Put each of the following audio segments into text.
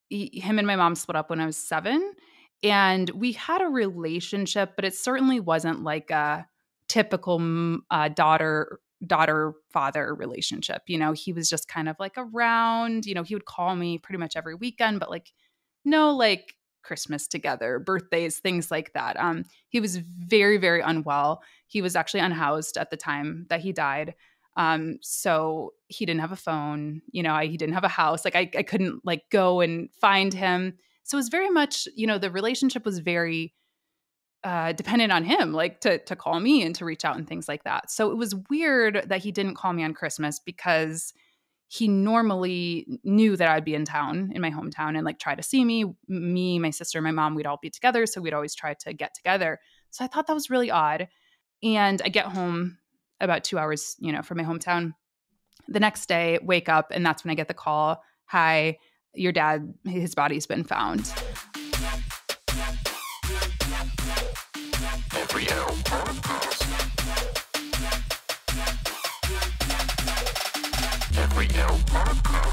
him and my mom split up when I was 7, and we had a relationship, but it certainly wasn't like a typical daughter father relationship. He was just kind of like around. He would call me pretty much every weekend, but like no like Christmas together, birthdays, things like that. He was very, very unwell. He was actually unhoused at the time that he died. So he didn't have a phone, he didn't have a house. Like I couldn't like go and find him. So it was very much, the relationship was very dependent on him, like to call me and to reach out and things like that. So it was weird that he didn't call me on Christmas because he normally knew that I'd be in town, in my hometown, and like try to see me, my sister, my mom, we'd all be together. So we'd always try to get together. So I thought that was really odd. And I get home about 2 hours, from my hometown. The next day, wake up, and that's when I get the call. Hi, your dad, his body's been found.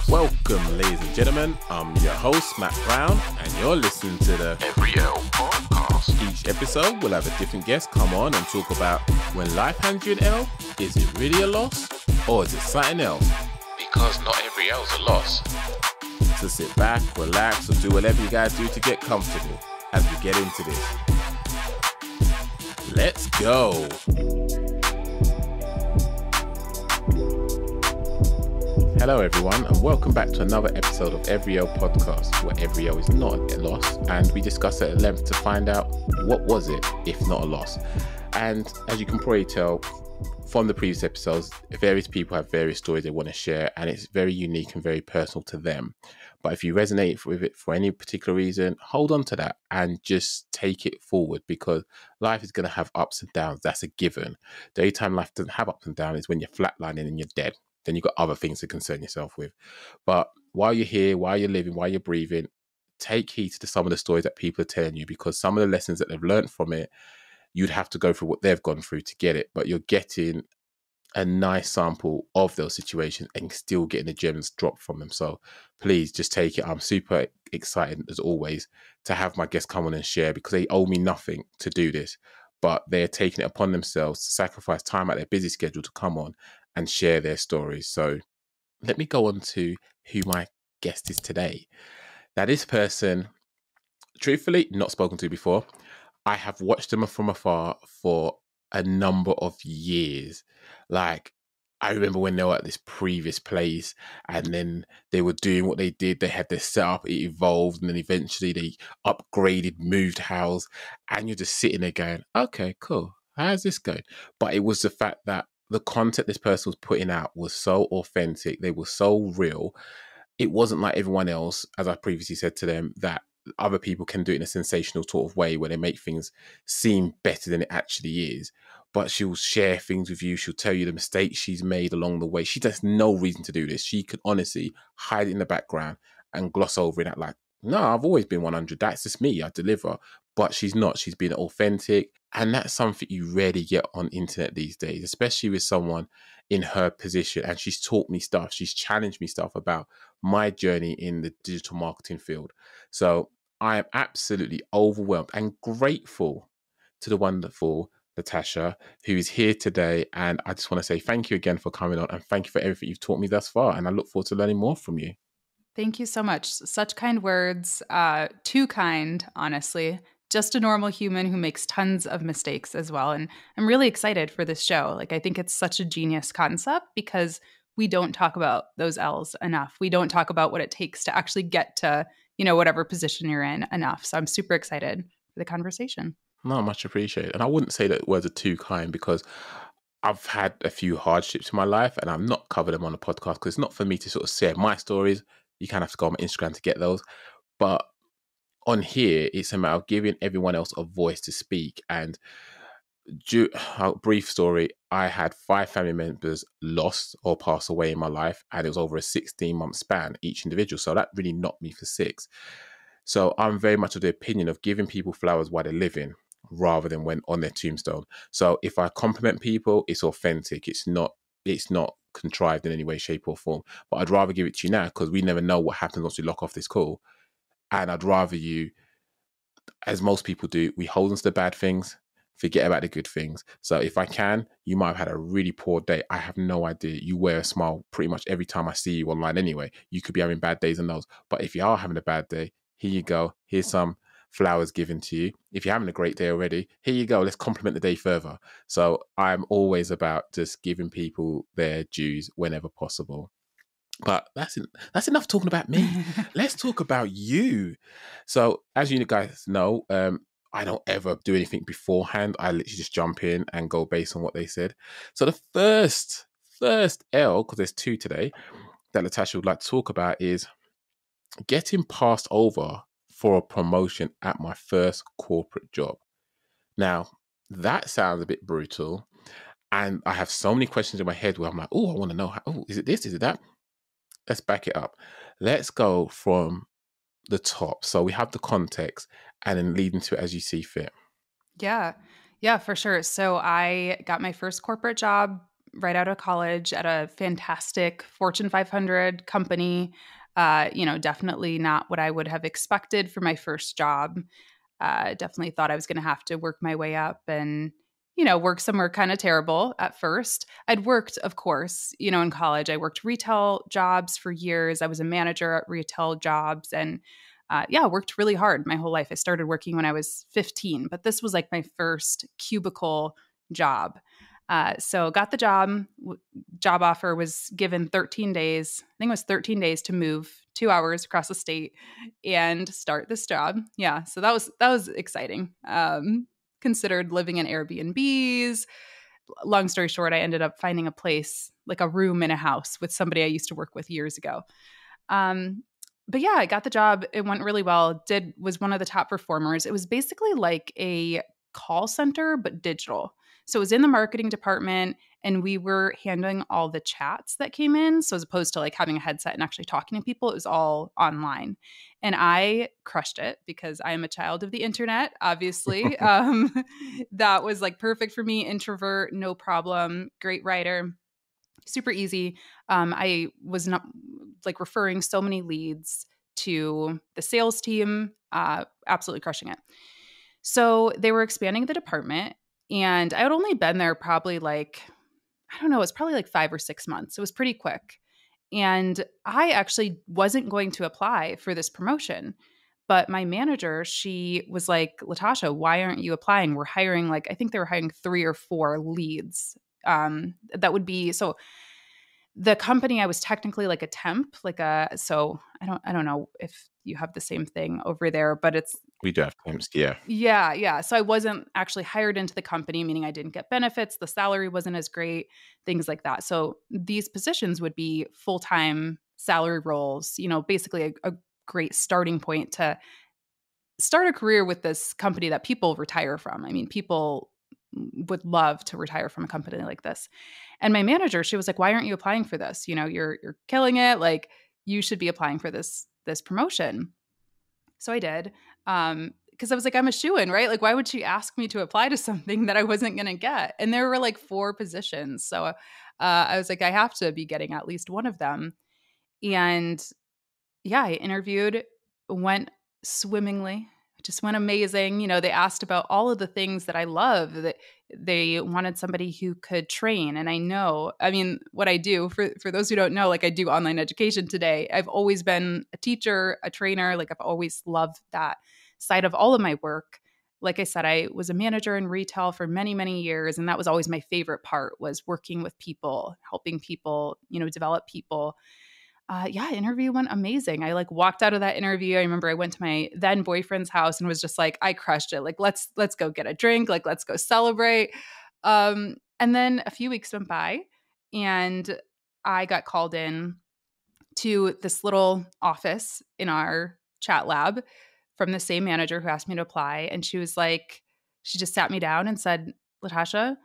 Welcome, ladies and gentlemen. I'm your host, Matt Brown, and you're listening to the Every L Podcast. Each episode, we'll have a different guest come on and talk about when life hands you an L, is it really a loss or is it something else? Because not every L's a loss. So sit back, relax, or do whatever you guys do to get comfortable as we get into this. Let's go. Hello everyone, and welcome back to another episode of Every L Podcast, where every L is not a loss, and we discuss it at length to find out what was it, if not a loss. And as you can probably tell from the previous episodes, various people have various stories they want to share, and it's very unique and very personal to them. But if you resonate with it for any particular reason, hold on to that and just take it forward, because life is going to have ups and downs. That's a given. The only time life doesn't have ups and downs is when you're flatlining and you're dead. Then you've got other things to concern yourself with. But while you're here, while you're living, while you're breathing, take heed to some of the stories that people are telling you, because some of the lessons that they've learned from it, you'd have to go through what they've gone through to get it. But you're getting a nice sample of those situations and still getting the gems dropped from them. So please just take it. I'm super excited, as always, to have my guests come on and share, because they owe me nothing to do this, but they're taking it upon themselves to sacrifice time out of their busy schedule to come on and share their stories. So let me go on to who my guest is today. Now, this person, truthfully, not spoken to before. I have watched them from afar for a number of years. Like, I remember when they were at this previous place and then they were doing what they did. They had their setup, it evolved, and then eventually they upgraded, moved house, and you're just sitting there going, okay, cool. How's this going? But it was the fact that the content this person was putting out was so authentic. They were so real. It wasn't like everyone else, as I previously said to them, that other people can do it in a sensational sort of way where they make things seem better than it actually is. But she'll share things with you. She'll tell you the mistakes she's made along the way. She has no reason to do this. She could honestly hide it in the background and gloss over it like, no, I've always been 100. That's just me. I deliver. But she's not. She's been authentic. And that's something you rarely get on internet these days, especially with someone in her position. And she's taught me stuff. She's challenged me stuff about my journey in the digital marketing field. So I am absolutely overwhelmed and grateful to the wonderful LaTasha, who is here today. And I just want to say thank you again for coming on, and thank you for everything you've taught me thus far. And I look forward to learning more from you. Thank you so much. Such kind words. Too kind, honestly. Just a normal human who makes tons of mistakes as well. And I'm really excited for this show. Like, I think it's such a genius concept because we don't talk about those L's enough. We don't talk about what it takes to actually get to, whatever position you're in enough. So I'm super excited for the conversation. No, much appreciated. And I wouldn't say that words are too kind, because I've had a few hardships in my life and I've not covered them on the podcast because it's not for me to sort of share my stories. You kind of have to go on my Instagram to get those. But on here, it's a matter of giving everyone else a voice to speak. And a brief story, I had 5 family members lost or pass away in my life, and it was over a 16-month span, each individual. So that really knocked me for 6. So I'm very much of the opinion of giving people flowers while they're living rather than when on their tombstone. So if I compliment people, it's authentic. It's not contrived in any way, shape or form. But I'd rather give it to you now, because we never know what happens once we lock off this call. And I'd rather you, as most people do, we hold on to the bad things, forget about the good things. So if I can, you might have had a really poor day. I have no idea. You wear a smile pretty much every time I see you online anyway. You could be having bad days and those. But if you are having a bad day, here you go. Here's some flowers given to you. If you're having a great day already, here you go. Let's compliment the day further. So I'm always about just giving people their dues whenever possible. But that's enough talking about me. Let's talk about you. So, as you guys know, I don't ever do anything beforehand. I literally just jump in and go based on what they said. So, the first L, because there's two today, that LaTasha would like to talk about is getting passed over for a promotion at my first corporate job. Now, that sounds a bit brutal. And I have so many questions in my head where I'm like, oh, I want to know, is it this? Is it that? Let's back it up. Let's go from the top. So we have the context and then lead into it as you see fit. Yeah. Yeah, for sure. So I got my first corporate job right out of college at a fantastic Fortune 500 company. Definitely not what I would have expected for my first job. Definitely thought I was going to have to work my way up and, work somewhere kind of terrible at first. I'd worked, of course, in college. I worked retail jobs for years. I was a manager at retail jobs and worked really hard my whole life. I started working when I was 15, but this was like my first cubicle job. So got the job. Job offer was given 13 days. I think it was 13 days to move 2 hours across the state and start this job. Yeah, so that was exciting. Considered living in Airbnbs. Long story short, I ended up finding a place, like a room in a house with somebody I used to work with years ago. But yeah, I got the job. It went really well. Was one of the top performers. It was basically like a call center, but digital. So it was in the marketing department and we were handling all the chats that came in. So as opposed to like having a headset and actually talking to people, it was all online. And I crushed it because I am a child of the internet, obviously. That was like perfect for me. Introvert, no problem. Great writer. Super easy. I was not like referring so many leads to the sales team, absolutely crushing it. So they were expanding the department, and I had only been there probably like, I don't know, it was probably like 5 or 6 months. It was pretty quick. And I actually wasn't going to apply for this promotion. But my manager, she was like, LaTasha, why aren't you applying? We're hiring like, I think they were hiring 3 or 4 leads. That would be so the company I was technically like a temp, so I don't know if you have the same thing over there, but it's We do have temps, yeah. yeah. So I wasn't actually hired into the company, meaning I didn't get benefits, the salary wasn't as great, things like that. So these positions would be full-time salary roles, basically a great starting point to start a career with this company that people retire from. I mean, people would love to retire from a company like this. And my manager, she was like, "Why aren't you applying for this? You're killing it. Like, you should be applying for this promotion." So I did. Because I was like, I'm a shoo-in, right? Like, why would she ask me to apply to something that I wasn't going to get? And there were like 4 positions. So I was like, I have to be getting at least one of them. And yeah, I interviewed, went swimmingly, just went amazing. They asked about all of the things that I love. That they wanted somebody who could train. And I mean, what I do, for those who don't know, like I do online education today. I've always been a teacher, a trainer. Like I've always loved that side of all of my work. Like I said, I was a manager in retail for many, many years. And that was always my favorite part, was working with people, helping people, develop people. Interview went amazing. I like walked out of that interview. I remember I went to my then boyfriend's house and was just like, I crushed it. Like, let's go get a drink. Like, let's go celebrate. And then a few weeks went by and I got called in to this little office in our chat lab from the same manager who asked me to apply. And she was like, she just sat me down and said, LaTasha,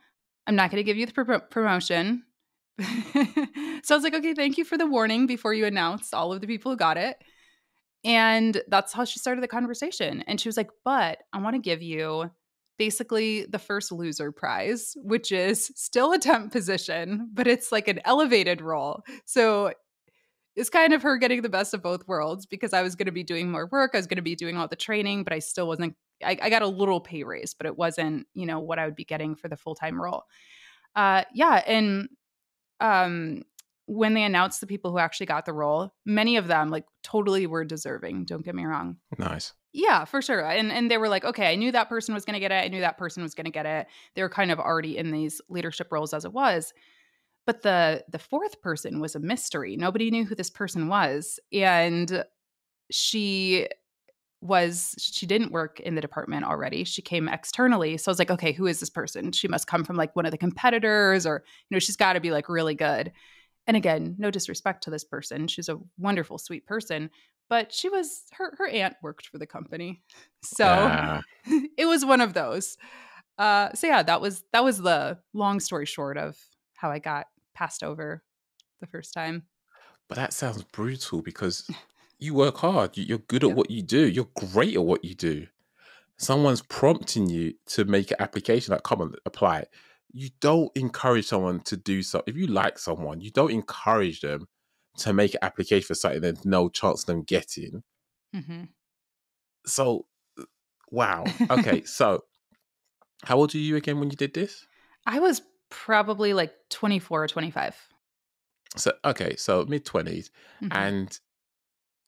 I'm not going to give you the promotion. So I was like, okay, thank you for the warning before you announced all of the people who got it. And that's how she started the conversation. And she was like, but I want to give you basically the first loser prize, which is still a temp position, but it's like an elevated role. So it's kind of her getting the best of both worlds because I was going to be doing more work. I was going to be doing all the training, but I still wasn't. I got a little pay raise, but it wasn't, what I would be getting for the full-time role. Yeah. And when they announced the people who actually got the role, many of them like totally were deserving. Don't get me wrong. Nice. Yeah, for sure. And they were like, okay, I knew that person was going to get it. I knew that person was going to get it. They were kind of already in these leadership roles as it was. But the fourth person was a mystery. Nobody knew who this person was. And she didn't work in the department already. She came externally. So I was like, okay, who is this person? She must come from like one of the competitors, or, she's got to be like really good. And again, no disrespect to this person. She's a wonderful, sweet person, but her aunt worked for the company. So it was one of those. So yeah, that was the long story short of how I got passed over the first time. But that sounds brutal because you work hard. You're good at what you do. You're great at what you do. Someone's prompting you to make an application, like, come on, apply it. You don't encourage someone to do so. If you like someone, you don't encourage them to make an application for something there's no chance of them getting. Mm-hmm. So, wow. Okay, so how old were you again when you did this? I was probably like 24 or 25. So, okay, so mid-20s. Mm-hmm. And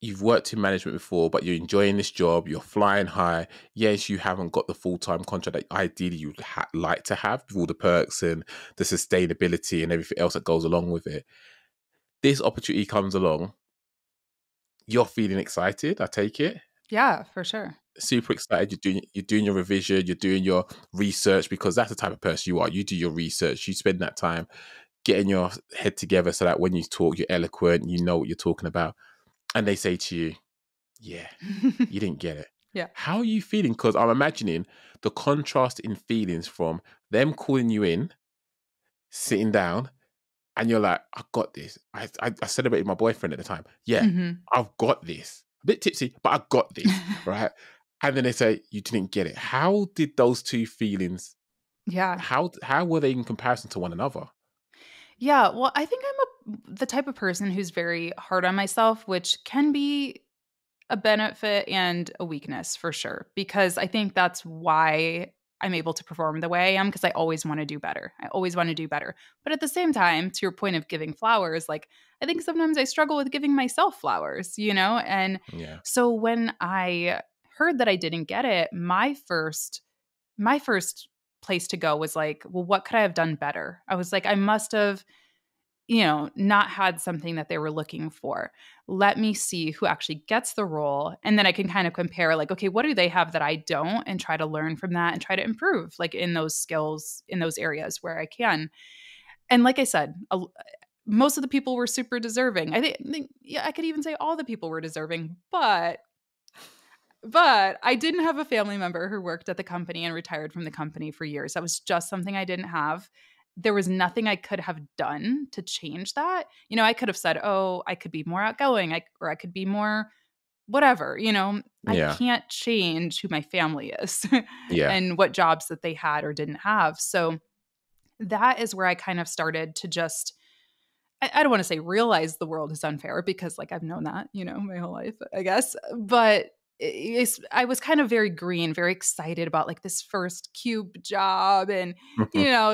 you've worked in management before, but you're enjoying this job. You're flying high. Yes, you haven't got the full-time contract that ideally you'd like to have with all the perks and the sustainability and everything else that goes along with it. This opportunity comes along. You're feeling excited, I take it? Yeah, for sure. Super excited. You're doing your revision. You're doing your research, because that's the type of person you are. You do your research. You spend that time getting your head together so that when you talk, you're eloquent. You know what you're talking about. And they say to you, yeah, you didn't get it. Yeah. How are you feeling? Because I'm imagining the contrast in feelings from them calling you in, sitting down, and you're like, I got this. I celebrated my boyfriend at the time. Yeah, I've got this. A bit tipsy, but I got this, right? And then they say, you didn't get it. How did those two feelings, how were they in comparison to one another? Yeah, well, I think I'm the type of person who's very hard on myself, which can be a benefit and a weakness for sure, because I think that's why I'm able to perform the way I am, because I always want to do better. I always want to do better. But at the same time, to your point of giving flowers, like I think sometimes I struggle with giving myself flowers, And so when I heard that I didn't get it, my first place to go was like, well, what could I have done better? I was like, I must have, not had something that they were looking for. Let me see who actually gets the role. And then I can kind of compare like, okay, what do they have that I don't? And try to learn from that and try to improve like in those skills, in those areas where I can. And like I said, most of the people were super deserving. I think I could even say all the people were deserving, but I didn't have a family member who worked at the company and retired from the company for years. That was just something I didn't have. There was nothing I could have done to change that. I could have said, oh, I could be more outgoing, or I could be more whatever, I can't change who my family is and what jobs that they had or didn't have. So that is where I kind of started to just, I don't want to say realize the world is unfair, because like I've known that, my whole life, I guess. But I was kind of very green, very excited about like this first cube job and,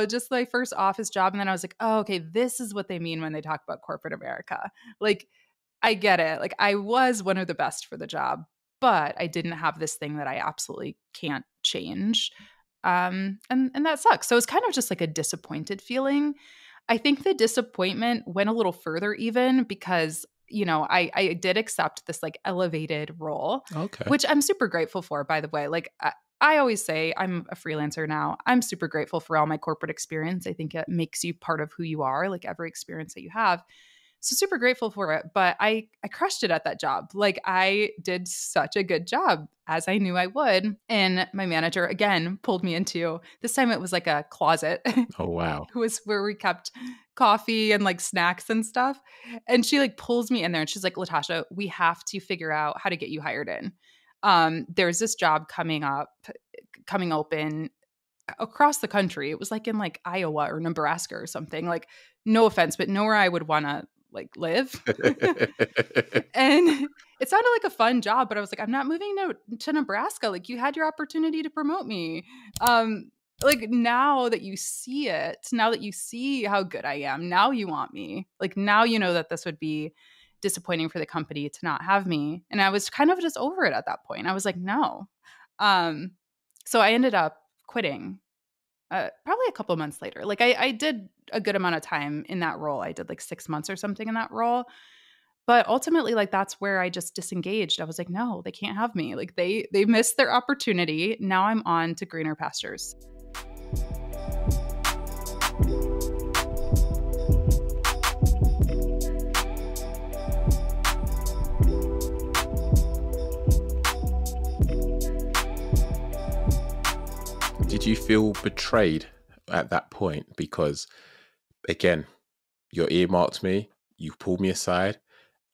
just my first office job. And then I was like, oh, okay, this is what they mean when they talk about corporate America. Like, I get it. Like I was one of the best for the job, but I didn't have this thing that I absolutely can't change. And that sucks. So it's kind of just like a disappointed feeling. I think the disappointment went a little further even because I did accept this like elevated role, which I'm super grateful for, by the way. Like I always say, I'm a freelancer now. I'm super grateful for all my corporate experience. I think it makes you part of who you are, like every experience that you have. So super grateful for it. But I crushed it at that job. Like I did such a good job, as I knew I would. And my manager, again, pulled me into, this time it was like a closet. Oh, wow. It was where we kept coffee and like snacks and stuff. And she like pulls me in there and she's like, LaTasha, we have to figure out how to get you hired in. There's this job coming open across the country. It was like in like Iowa or Nebraska or something. Like, no offense, but nowhere I would want to like live. And it sounded like a fun job, but I was like, I'm not moving to Nebraska. Like, you had your opportunity to promote me. Like, now that you see it, now that you see how good I am, now you want me. Like, now you know that this would be disappointing for the company to not have me. And I was kind of just over it at that point. I was like, no. So I ended up quitting probably a couple of months later. Like, I did a good amount of time in that role. I did like 6 months or something in that role. But ultimately, like, that's where I just disengaged. I was like, no, they can't have me. Like, they missed their opportunity. Now I'm on to greener pastures. Did you feel betrayed at that point? Because again, you earmarked me, you pulled me aside.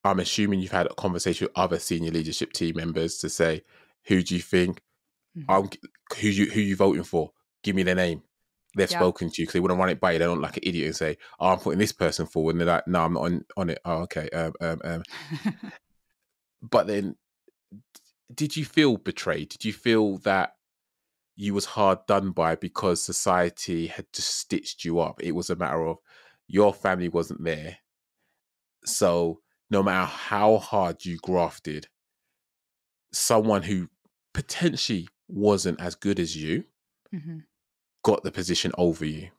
I'm assuming you've had a conversation with other senior leadership team members to say, who do you think? Mhm. Who you voting for? Give me their name. They've Yeah. spoken to you because they want to run it by you. They don't like an idiot and say, "Oh, I'm putting this person forward," and they're like, "No, I'm not on it." Oh, okay. But then, did you feel betrayed? Did you feel that you was hard done by because society had just stitched you up? It was a matter of your family wasn't there, so no matter how hard you grafted, someone who potentially wasn't as good as you Mhm. got the position over you.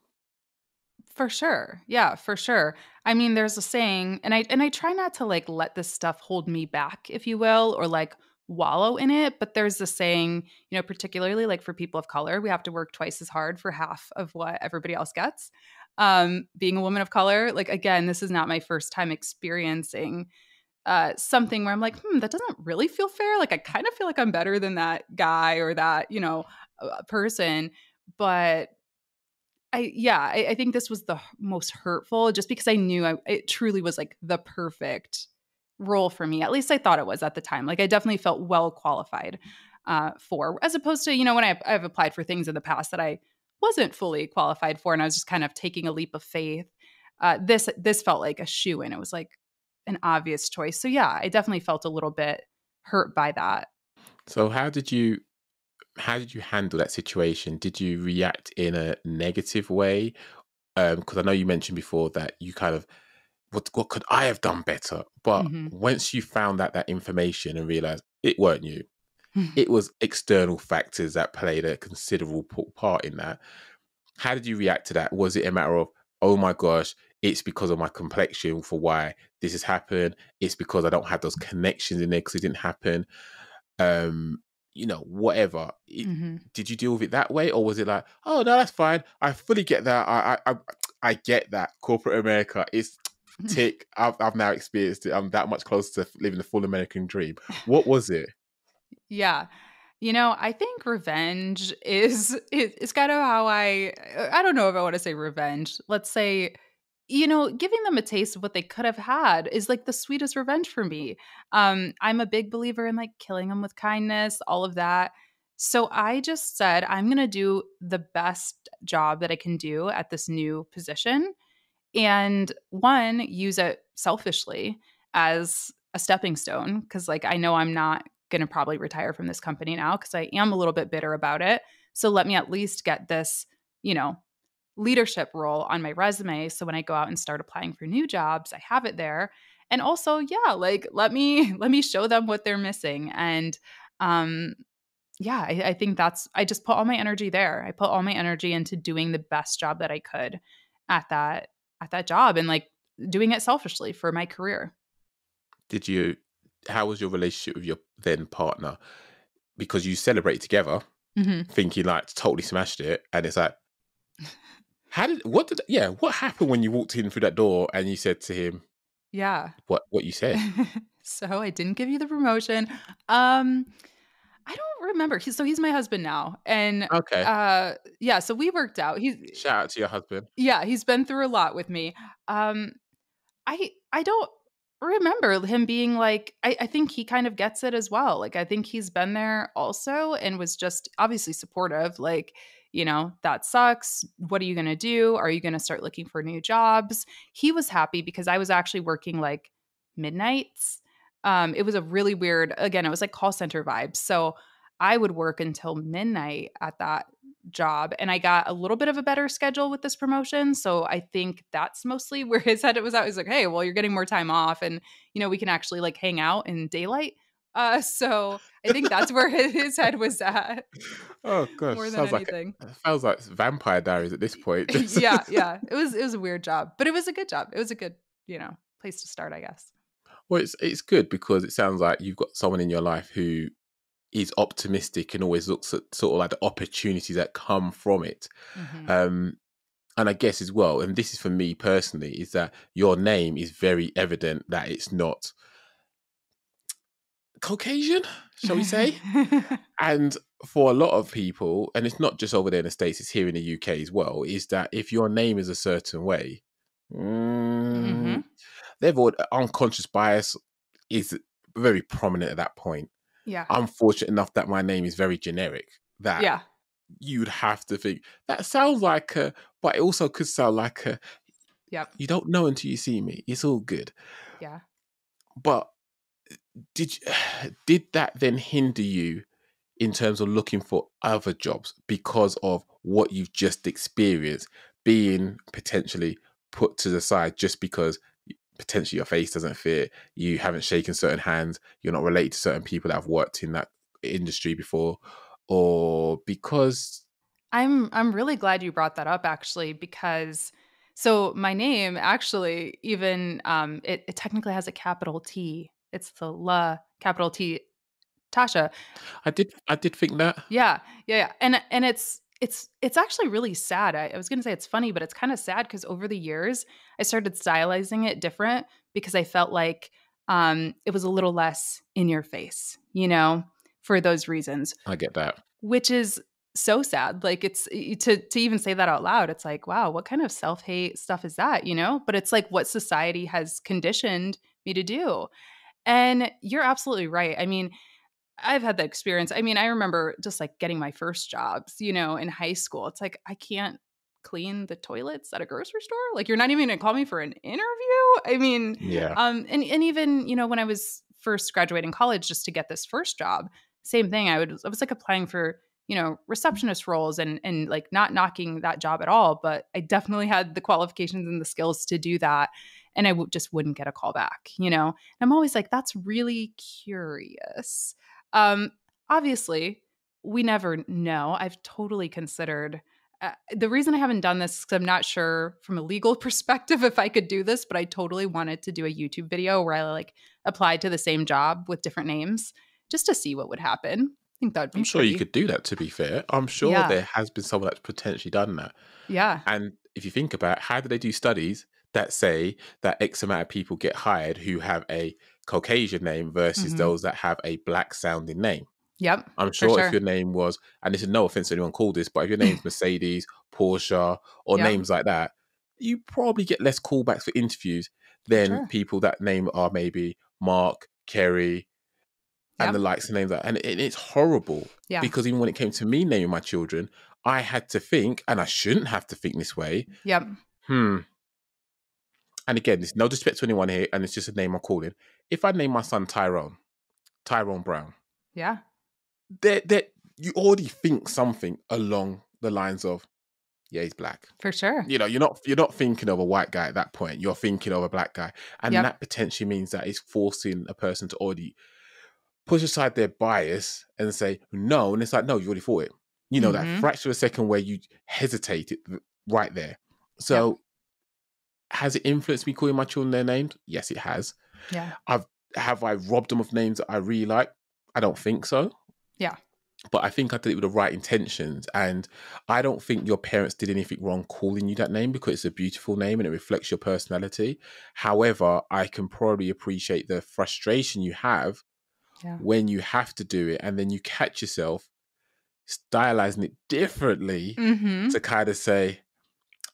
For sure. Yeah, for sure. I mean, there's a saying, and I try not to like let this stuff hold me back, if you will, or like wallow in it. But there's a saying, particularly like for people of color, we have to work twice as hard for half of what everybody else gets. Being a woman of color, like, again, this is not my first time experiencing something where I'm like, that doesn't really feel fair. Like, I kind of feel like I'm better than that guy or that, person. But I think this was the most hurtful just because I knew it truly was like the perfect role for me. At least I thought it was at the time. Like, I definitely felt well qualified for, as opposed to, when I've applied for things in the past that I wasn't fully qualified for and I was just kind of taking a leap of faith. This felt like a shoe in. It was like an obvious choice. So yeah, I definitely felt a little bit hurt by that. So how did you handle that situation? Did you react in a negative way? Because I know you mentioned before that you kind of, what could I have done better? But Hmm. once you found out that information and realized it weren't you, it was external factors that played a considerable part in that. How did you react to that? Was it a matter of, oh my gosh, it's because of my complexion for why this has happened? It's because I don't have those connections in there because it didn't happen. um Whatever Hmm. did you deal with it that way, or was it like, oh no, that's fine, I fully get that, I get that corporate America is tick, I've now experienced it, I'm that much closer to living the full American dream? What was it? Yeah. I think revenge is kind of how I don't know if I want to say revenge. Let's say, giving them a taste of what they could have had is like the sweetest revenge for me. I'm a big believer in like killing them with kindness, all of that. So I just said, I'm going to do the best job that I can do at this new position. And one, use it selfishly as a stepping stone. Cause like I know I'm not going to probably retire from this company now because I am a little bit bitter about it. So let me at least get this, you know, leadership role on my resume. So when I go out and start applying for new jobs, I have it there. And also, yeah, like let me show them what they're missing. And um yeah, I think I just put all my energy there. I put all my energy into doing the best job that I could at that job and like doing it selfishly for my career. Did you How was your relationship with your then partner? Because you celebrate together Hmm. thinking like totally smashed it, and it's like, what happened when you walked in through that door and you said to him Yeah. what you said? So I didn't give you the promotion. Um, I don't remember. He's my husband now, and Okay. yeah. So we worked out. Shout out to your husband. He's been through a lot with me. Um, I don't remember him being like. I think he kind of gets it as well. Like, I think he's been there also and was just obviously supportive. Like, that sucks. What are you going to do? Are you going to start looking for new jobs? He was happy because I was actually working like midnights. It was a really weird, again, it was like call center vibes. So I would work until midnight at that job, and I got a little bit of a better schedule with this promotion. So I think that's mostly where his head was at. He was like, hey, well, you're getting more time off, and we can actually like hang out in daylight. So I think that's where his head was at Oh gosh, more than sounds like anything. it sounds like Vampire Diaries at this point. Yeah. It was a weird job, but it was a good job. It was a good, place to start, I guess. Well, it's good because it sounds like you've got someone in your life who is optimistic and always looks at sort of like the opportunities that come from it. Mm-hmm. And I guess as well, and this is for me personally, is that your name is very evident that it's not Caucasian, shall we say? And for a lot of people, and it's not just over there in the States, it's here in the UK as well, is that if your name is a certain way, Mm-hmm. therefore unconscious bias is very prominent at that point. Yeah. I'm fortunate enough that my name is very generic, that Yeah. you'd have to think, that sounds like a, but it also could sound like a, Yep. you don't know until you see me. It's all good. Yeah. But did that then hinder you in terms of looking for other jobs because of what you've just experienced, being potentially put to the side just because potentially your face doesn't fit, you haven't shaken certain hands, you're not related to certain people that have worked in that industry before, or because I'm really glad you brought that up, actually, because so my name actually even it technically has a capital T. It's the La capital T Tasha. I did think that. Yeah. And it's actually really sad. I was gonna say it's funny, but it's kind of sad because over the years I started stylizing it different because I felt like it was a little less in your face, for those reasons, I get that. which is so sad. Like it's to even say that out loud, it's like, wow, what kind of self-hate stuff is that, But it's like what society has conditioned me to do. And you're absolutely right. I mean, I've had that experience. I mean, I remember just like getting my first jobs, in high school. It's like, I can't clean the toilets at a grocery store. Like, you're not even going to call me for an interview. I mean, Yeah. and even, when I was first graduating college just to get this first job, same thing. I was like applying for, receptionist roles and like not knocking that job at all, but I definitely had the qualifications and the skills to do that. And I just wouldn't get a call back, And I'm always like, that's really curious. Obviously, we never know. I've totally considered the reason I haven't done this is because I'm not sure from a legal perspective if I could do this, but I totally wanted to do a YouTube video where I like applied to the same job with different names just to see what would happen. I think that would be I'm sure you could do that, to be fair. I'm sure Yeah. there has been someone that's potentially done that. Yeah. And if you think about it, how do they do studies that say that X amount of people get hired who have a Caucasian name versus Mhm. those that have a black sounding name? Yep. I'm For sure if sure. your name was, and this is no offense to anyone called this, but if your name's Mercedes, Porsche, or Yep. names like that, you probably get less callbacks for interviews For than sure. people that name are maybe Mark, Kerry, and the Yep. likes of names like that. And it's horrible Yeah. because even when it came to me naming my children, I had to think, and I shouldn't have to think this way. Yep. And again, there's no disrespect to anyone here, and it's just a name I'm calling. If I name my son Tyrone Brown, Yeah. that you already think something along the lines of, yeah, he's black. For sure. You're not thinking of a white guy at that point. You're thinking of a black guy, and Yep. that potentially means that it's forcing a person to already push aside their bias and say no. And it's like, no, you already thought it. That Mhm. fraction of a second where you hesitated right there. So. Yep. Has it influenced me calling my children their names? Yes, it has. Yeah. Have I robbed them of names that I really like? I don't think so. Yeah. But I think I did it with the right intentions. And I don't think your parents did anything wrong calling you that name because it's a beautiful name and it reflects your personality. However, I can probably appreciate the frustration you have when you have to do it and then you catch yourself stylizing it differently Mhm. to kind of say,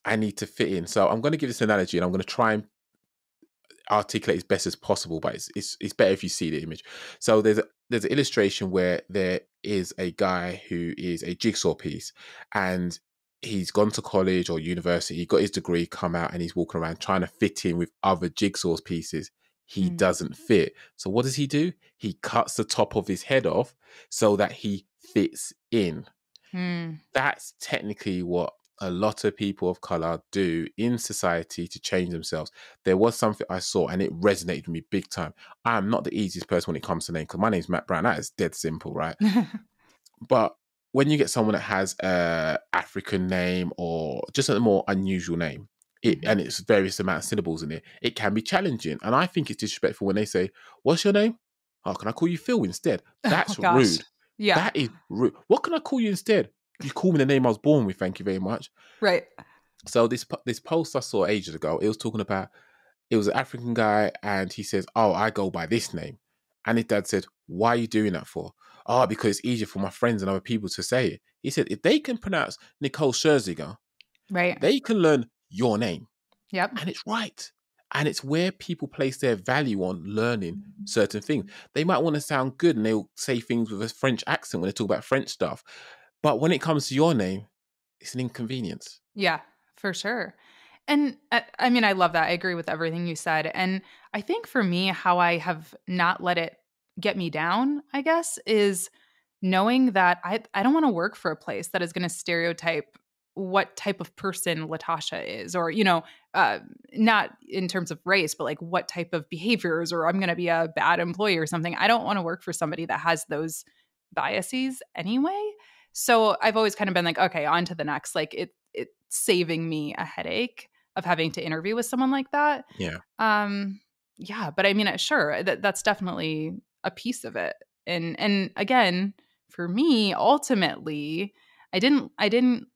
I need to fit in. So I'm going to give this analogy and I'm going to try and articulate as best as possible, but it's better if you see the image. So there's an illustration where they're is a guy who is a jigsaw piece, and he's gone to college or university, he got his degree, come out, and he's walking around trying to fit in with other jigsaw pieces. He Mm. doesn't fit. So what does he do? He cuts the top of his head off so that he fits in. Mm. That's technically what a lot of people of color do in society to change themselves. There was something I saw and it resonated with me big time. I am not the easiest person when it comes to name, because my name's Matt Brown. That is dead simple, right? But when you get someone that has a African name or just a more unusual name, and it's various amount of syllables in it, it can be challenging. And I think it's disrespectful when they say, "What's your name? Oh, can I call you Phil instead?" Oh That's gosh. rude. Yeah. That is rude. What can I call you instead? You call me the name I was born with. Thank you very much. Right. So this post I saw ages ago, it was talking about, it was an African guy, and he says, "Oh, I go by this name," and his dad said, "Why are you doing that for?" "Oh, because it's easier for my friends and other people to say it." He said, "If they can pronounce Nicole Scherzinger, Right. they can learn your name," Yep. and it's right. And it's where people place their value on learning certain things. They might want to sound good and they'll say things with a French accent when they talk about French stuff, but when it comes to your name, it's an inconvenience. Yeah, for sure. And I mean, I love that. I agree with everything you said. And I think for me, how I have not let it get me down, I guess, is knowing that I don't want to work for a place that is going to stereotype what type of person LaTasha is, or, not in terms of race, but like what type of behaviors, or I'm going to be a bad employee or something. I don't want to work for somebody that has those biases anyway. So I've always kind of been like, okay, on to the next. Like it's saving me a headache of having to interview with someone like that. Yeah. Yeah, but I mean, sure, that's definitely a piece of it. And again, for me, ultimately, I didn't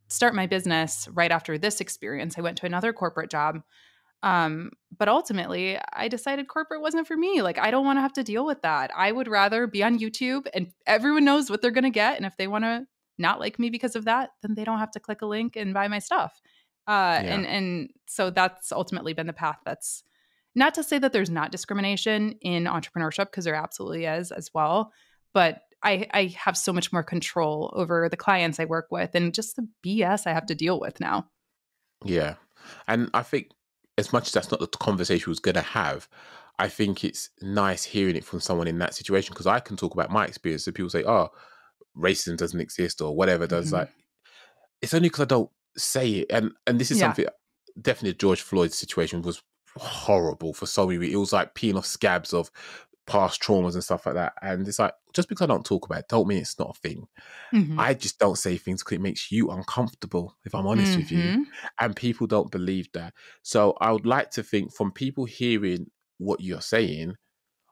start my business right after this experience. I went to another corporate job. But ultimately, I decided corporate wasn't for me. Like, I don't want to have to deal with that. I would rather be on YouTube and everyone knows what they're going to get. And if they want to not like me because of that, then they don't have to click a link and buy my stuff. Yeah. And so that's ultimately been the path. That's not to say that there's not discrimination in entrepreneurship, because there absolutely is as well. But I have so much more control over the clients I work with and just the BS I have to deal with now. Yeah. And I think, as much as that's not the conversation we was going to have, I think it's nice hearing it from someone in that situation, because I can talk about my experience. So people say, "Oh, racism doesn't exist," or whatever does. Mhm. Like, it's only because I don't say it. And this is Yeah. something, definitely George Floyd's situation was horrible for so many. It was like peeling off scabs of past traumas and stuff like that. And it's like, just because I don't talk about it, don't mean it's not a thing. Mhm. I just don't say things because it makes you uncomfortable, if I'm honest with you. Mhm. And people don't believe that. So I would like to think, from people hearing what you're saying,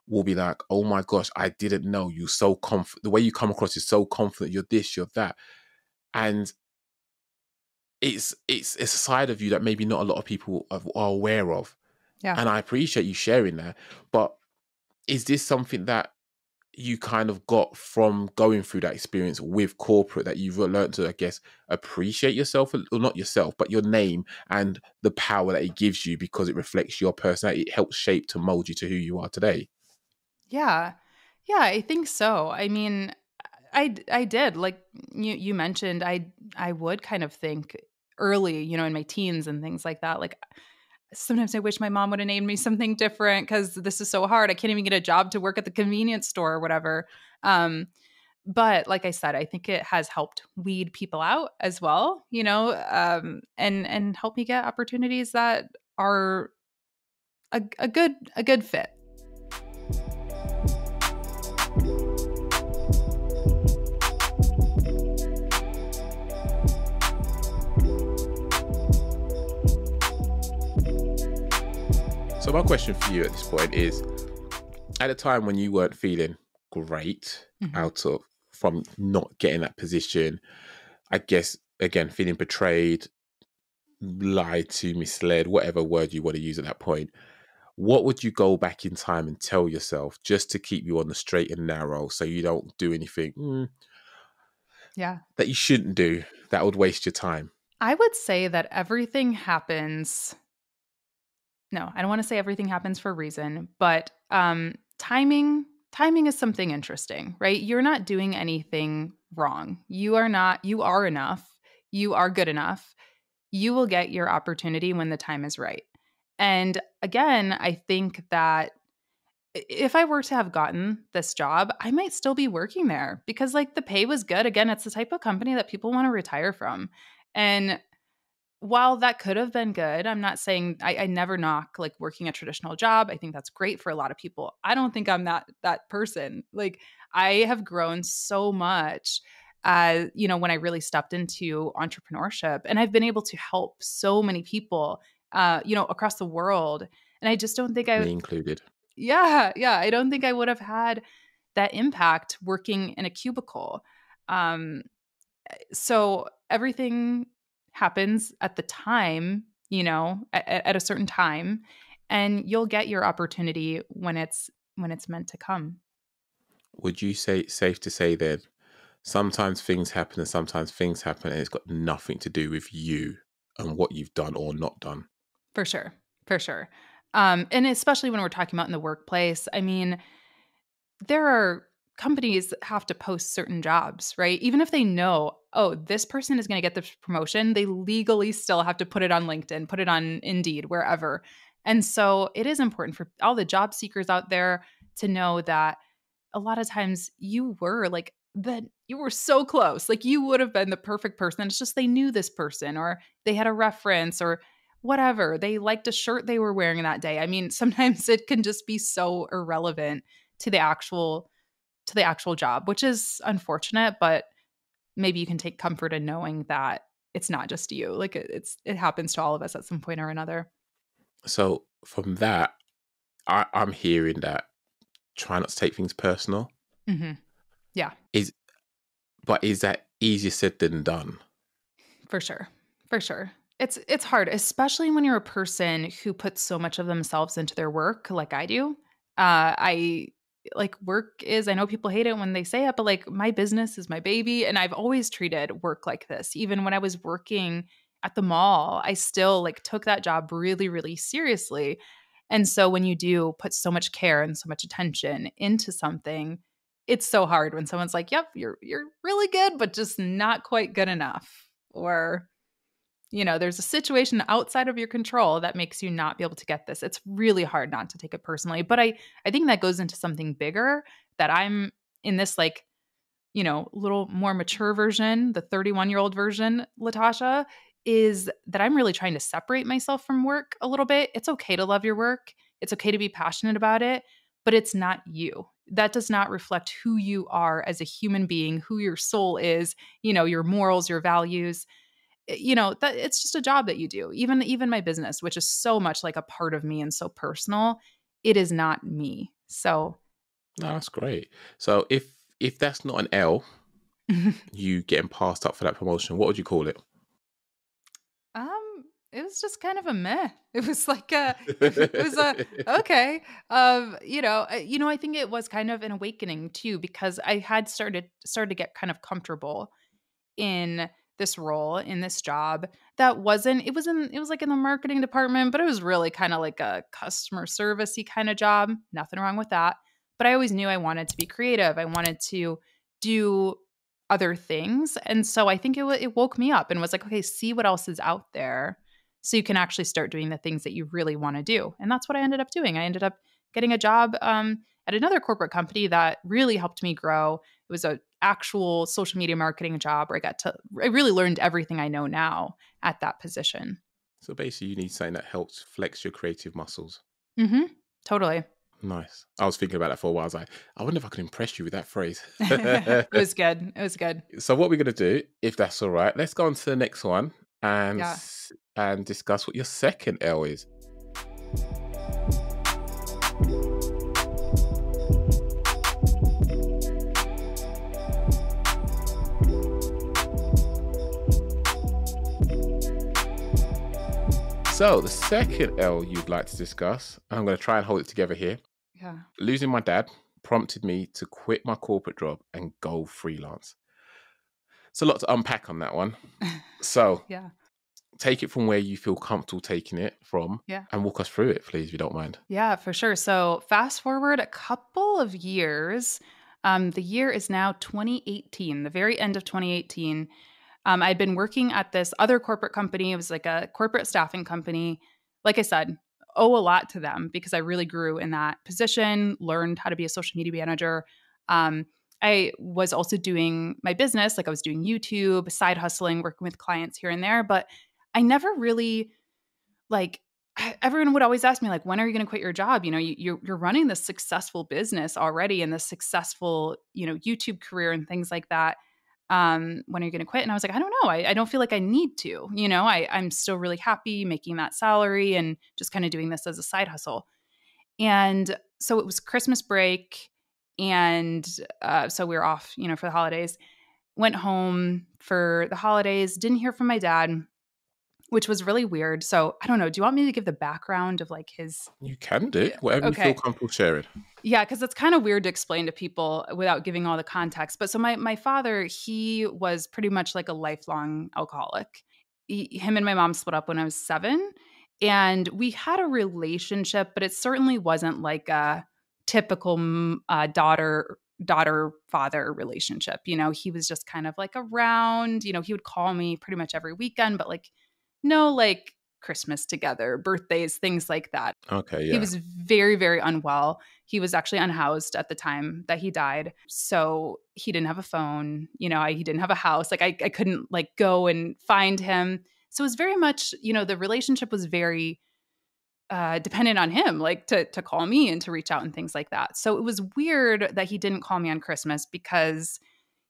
will be like, "Oh my gosh, I didn't know you so confident. The way you come across is so confident. You're this, you're that." And it's a side of you that maybe not a lot of people are aware of. Yeah. And I appreciate you sharing that. But is this something that you kind of got from going through that experience with corporate, that you've learned to, I guess, appreciate yourself, or not yourself, but your name and the power that it gives you, because it reflects your personality? It helps shape to mold you to who you are today. Yeah. Yeah, I think so. I mean, I did. Like you mentioned, I would kind of think early, in my teens and things like that. Like sometimes I wish my mom would have named me something different because this is so hard. I can't even get a job to work at the convenience store or whatever. But like I said, I think it has helped weed people out as well, and help me get opportunities that are a good fit. So my question for you at this point is, at a time when you weren't feeling great, Mhm. out of from not getting that position, I guess, again, feeling betrayed, lied to, misled, whatever word you want to use at that point, what would you go back in time and tell yourself, just to keep you on the straight and narrow, so you don't do anything Yeah. that you shouldn't do, that would waste your time? I would say that everything happens. No, I don't want to say everything happens for a reason, but timing timing is something interesting, right? You're not doing anything wrong. You are enough. You are good enough. You will get your opportunity when the time is right. And again, I think that if I were to have gotten this job, I might still be working there because like the pay was good. Again, it's the type of company that people want to retire from. And while that could have been good, I'm not saying I never knock like working a traditional job. I think that's great for a lot of people. I don't think I'm that person. Like I have grown so much when I really stepped into entrepreneurship and I've been able to help so many people across the world. And I just don't think Me included. yeah, I don't think I would have had that impact working in a cubicle. Um, so everything happens at the time, at a certain time, and you'll get your opportunity when it's meant to come. Would you say safe to say then sometimes things happen and sometimes things happen and it's got nothing to do with you and what you've done or not done? For sure. For sure. And especially when we're talking about in the workplace, I mean, there are companies that have to post certain jobs, right? Even if they know, oh, this person is going to get this promotion, they legally still have to put it on LinkedIn, put it on Indeed, wherever. And so it is important for all the job seekers out there to know that a lot of times you were like that you were so close. Like you would have been the perfect person. It's just they knew this person or they had a reference or whatever. They liked a shirt they were wearing that day. I mean, sometimes it can just be so irrelevant to the actual job, which is unfortunate, but maybe you can take comfort in knowing that it's not just you. Like it happens to all of us at some point or another. So from that, I'm hearing that try not to take things personal. Hmm. Yeah, But is that easier said than done? for sure. For sure. It's hard, especially when you're a person who puts so much of themselves into their work like I do. I like work is I know people hate it when they say it, but like my business is my baby and I've always treated work like this. Even when I was working at the mall, I still like took that job really, really seriously. And so when you do put so much care and so much attention into something, it's so hard when someone's like, "Yep, you're really good, but just not quite good enough." Or there's a situation outside of your control that makes you not be able to get this. It's really hard not to take it personally. But I think that goes into something bigger that I'm in this like, little more mature version, the 31-year-old version, LaTasha, is that I'm really trying to separate myself from work a little bit. It's okay to love your work. It's okay to be passionate about it, but it's not you. That does not reflect who you are as a human being, who your soul is, your morals, your values. That it's just a job that you do. Even my business, which is so much like a part of me and so personal, it is not me. So No, that's great. So if that's not an L, you getting passed up for that promotion, what would you call it? it was just kind of a meh. It was like it was a okay. I think it was kind of an awakening too because I had started to get kind of comfortable in this role, in this job that it was like in the marketing department, but it was really kind of like a customer servicey kind of job. Nothing wrong with that. But I always knew I wanted to be creative. I wanted to do other things. And so I think it woke me up and was like, okay, see what else is out there so you can actually start doing the things that you really want to do. And that's what I ended up doing. I ended up getting a job at another corporate company that really helped me grow. It was a actual social media marketing job where I really learned everything I know now at that position. So basically, you need something that helps flex your creative muscles. Mm-hmm. Totally. Nice. I was thinking about that for a while. I was like, I wonder if I can impress you with that phrase. It was good. It was good. So what we're going to do, if that's all right, let's go on to the next one and Yeah. and discuss what your second L is. So the second L you'd like to discuss, and I'm going to try and hold it together here. Yeah. Losing my dad prompted me to quit my corporate job and go freelance. It's a lot to unpack on that one. So Yeah. take it from where you feel comfortable taking it from Yeah. and walk us through it, please, if you don't mind. Yeah, for sure. So fast forward a couple of years. The year is now 2018, the very end of 2018. I'd been working at this other corporate company. It was like a corporate staffing company. Like I said, owe a lot to them because I really grew in that position, learned how to be a social media manager. I was also doing my business, like I was doing YouTube, side hustling, working with clients here and there, but I never really like everyone would always ask me like when are you going to quit your job, you're running this successful business already and this successful YouTube career and things like that. When are you going to quit? And I was like, I don't know. I don't feel like I need to. I'm still really happy making that salary and just kind of doing this as a side hustle. And so it was Christmas break, and so we were off for the holidays. Went home for the holidays, didn't hear from my dad, which was really weird. So I don't know. Do you want me to give the background of like his? You can do Yeah. whatever you feel Okay. comfortable sharing. Yeah, because it's kind of weird to explain to people without giving all the context. But so my father, he was pretty much like a lifelong alcoholic. Him and my mom split up when I was 7, and we had a relationship, but it certainly wasn't like a typical daughter father relationship. He was just kind of like around. He would call me pretty much every weekend, but like no like Christmas together, birthdays, things like that. Okay, He yeah. was very, very unwell. He was actually unhoused at the time that he died. So he didn't have a phone, he didn't have a house. Like I couldn't like go and find him. So it was very much, the relationship was very dependent on him, like to call me and to reach out and things like that. So it was weird that he didn't call me on Christmas because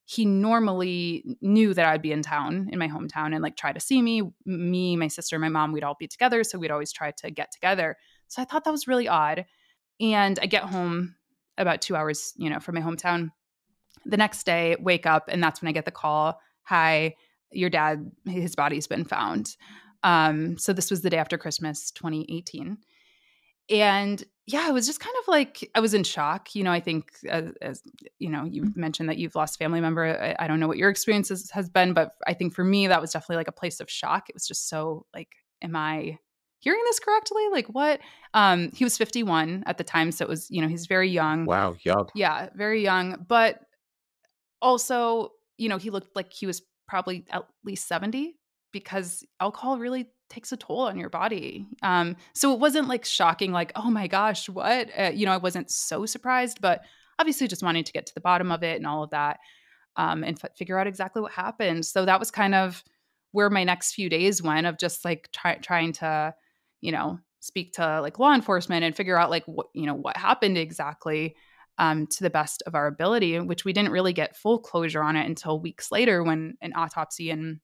he normally knew that I'd be in town, in my hometown, and like try to see me. Me, my sister, my mom, we'd all be together. So we'd always try to get together. So I thought that was really odd. And I get home about 2 hours, from my hometown. The next day, wake up, and that's when I get the call. Hi, your dad, his body's been found. So this was the day after Christmas, 2018. And yeah, it was just kind of like I was in shock. I think as you mentioned that you've lost a family member. I don't know what your experience has been, but I think for me, that was definitely like a place of shock. It was just so like, am I hearing this correctly? Like what? He was 51 at the time. So it was, he's very young. Wow, young. Yeah, very young. But also, he looked like he was probably at least 70 because alcohol really takes a toll on your body. So it wasn't like shocking, like, oh my gosh, what? I wasn't so surprised, but obviously just wanting to get to the bottom of it and all of that, and figure out exactly what happened. So that was kind of where my next few days went of just like trying to, speak to like law enforcement and figure out like what happened exactly, to the best of our ability, which we didn't really get full closure on it until weeks later when an autopsy and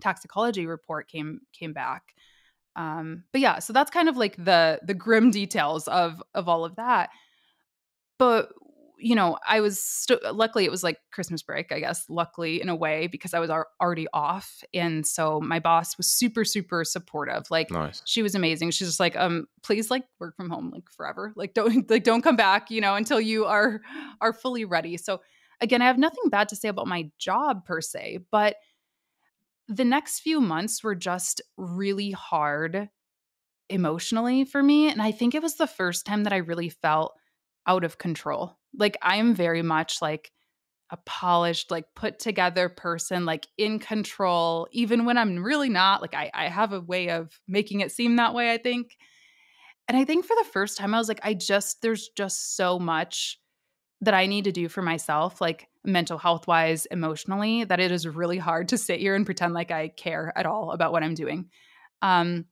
toxicology report came back. But yeah, so that's kind of like the grim details of all of that. But I was luckily it was like Christmas break, I guess. Luckily in a way because I was already off, and so my boss was super super supportive. Like Nice. she was amazing. She's just like, please like work from home like forever. Like don't come back, until you are fully ready. So again, I have nothing bad to say about my job per se, but the next few months were just really hard emotionally for me. And I think it was the first time that I really felt out of control. Like I am very much like a polished, like put together person, like in control, even when I'm really not. Like I have a way of making it seem that way, I think. And I think for the first time, I was like, there's just so much that I need to do for myself, like mental health wise, emotionally, that it is really hard to sit here and pretend like I care at all about what I'm doing. Um,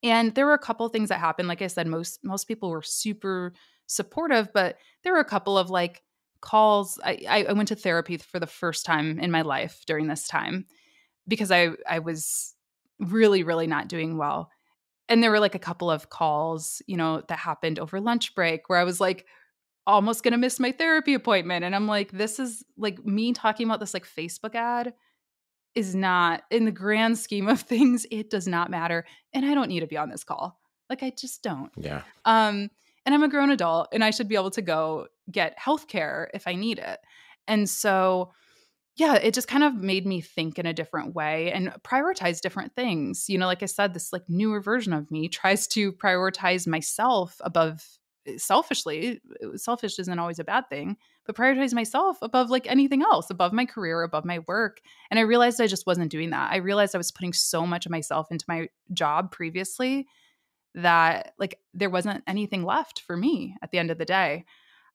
and there were a couple of things that happened. Like I said, most people were super supportive, but there were a couple of like calls. I went to therapy for the first time in my life during this time because I was really, really not doing well. And there were like a couple of calls, that happened over lunch break where I was like, almost going to miss my therapy appointment. And I'm like, this is like me talking about this like Facebook ad is not in the grand scheme of things. It does not matter. And I don't need to be on this call. Like I just don't. Yeah. And I'm a grown adult and I should be able to go get healthcare if I need it. And so, yeah, it just kind of made me think in a different way and prioritize different things. Like I said, this like newer version of me tries to prioritize myself above selfishly. Selfish isn't always a bad thing, but prioritize myself above like anything else, above my career, above my work. And I realized I just wasn't doing that. I realized I was putting so much of myself into my job previously that like there wasn't anything left for me at the end of the day.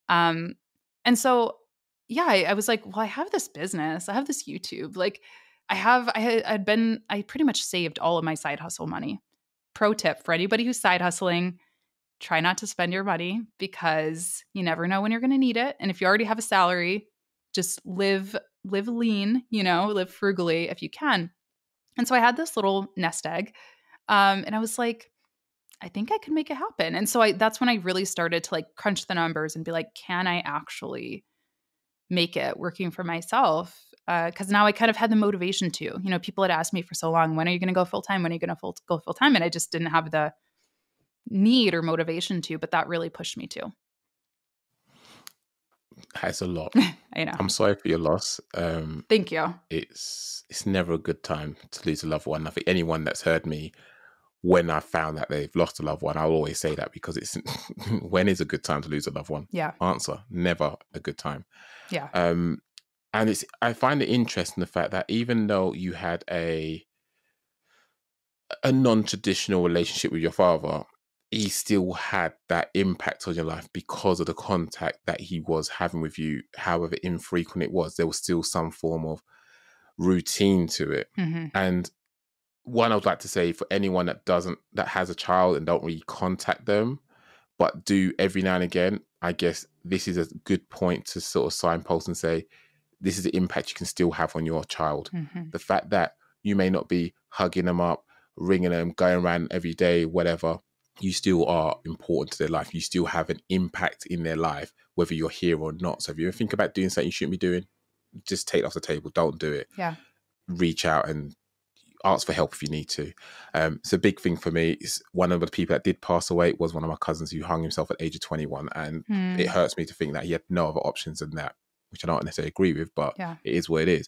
Um, and so, yeah, I was like, well, I have this business, I have this YouTube. Like, I pretty much saved all of my side hustle money. Pro tip for anybody who's side hustling: try not to spend your money because you never know when you're going to need it. And if you already have a salary, just live lean, live frugally if you can. And so I had this little nest egg, and I was like, I think I could make it happen. And so that's when I really started to like crunch the numbers and be like, can I actually make it working for myself? Because now I kind of had the motivation to. People had asked me for so long, when are you going to go full time? When are you going to go full time? And I just didn't have the need or motivation to, but that really pushed me to. That's a lot. I know. I'm sorry for your loss. Thank you. It's never a good time to lose a loved one. I think anyone that's heard me, when I found that they've lost a loved one, I'll always say that, because it's when is a good time to lose a loved one? Yeah. Answer: never a good time. Yeah. And I find it interesting the fact that even though you had a non-traditional relationship with your father, he still had that impact on your life because of the contact that he was having with you. However infrequent it was, there was still some form of routine to it. Mm-hmm. And one, I would like to say, for anyone that has a child and don't really contact them, but do every now and again, I guess this is a good point to sort of signpost and say, this is the impact you can still have on your child. Mm-hmm. The fact that you may not be hugging them up, ringing them, going around every day, whatever, you still are important to their life. You still have an impact in their life, whether you're here or not. So if you ever think about doing something you shouldn't be doing, just take it off the table. Don't do it. Yeah. Reach out and ask for help if you need to. It's a big thing for me. It's one of the people that did pass away was one of my cousins who hung himself at the age of 21. And it hurts me to think that he had no other options than that, which I don't necessarily agree with, but it is what it is.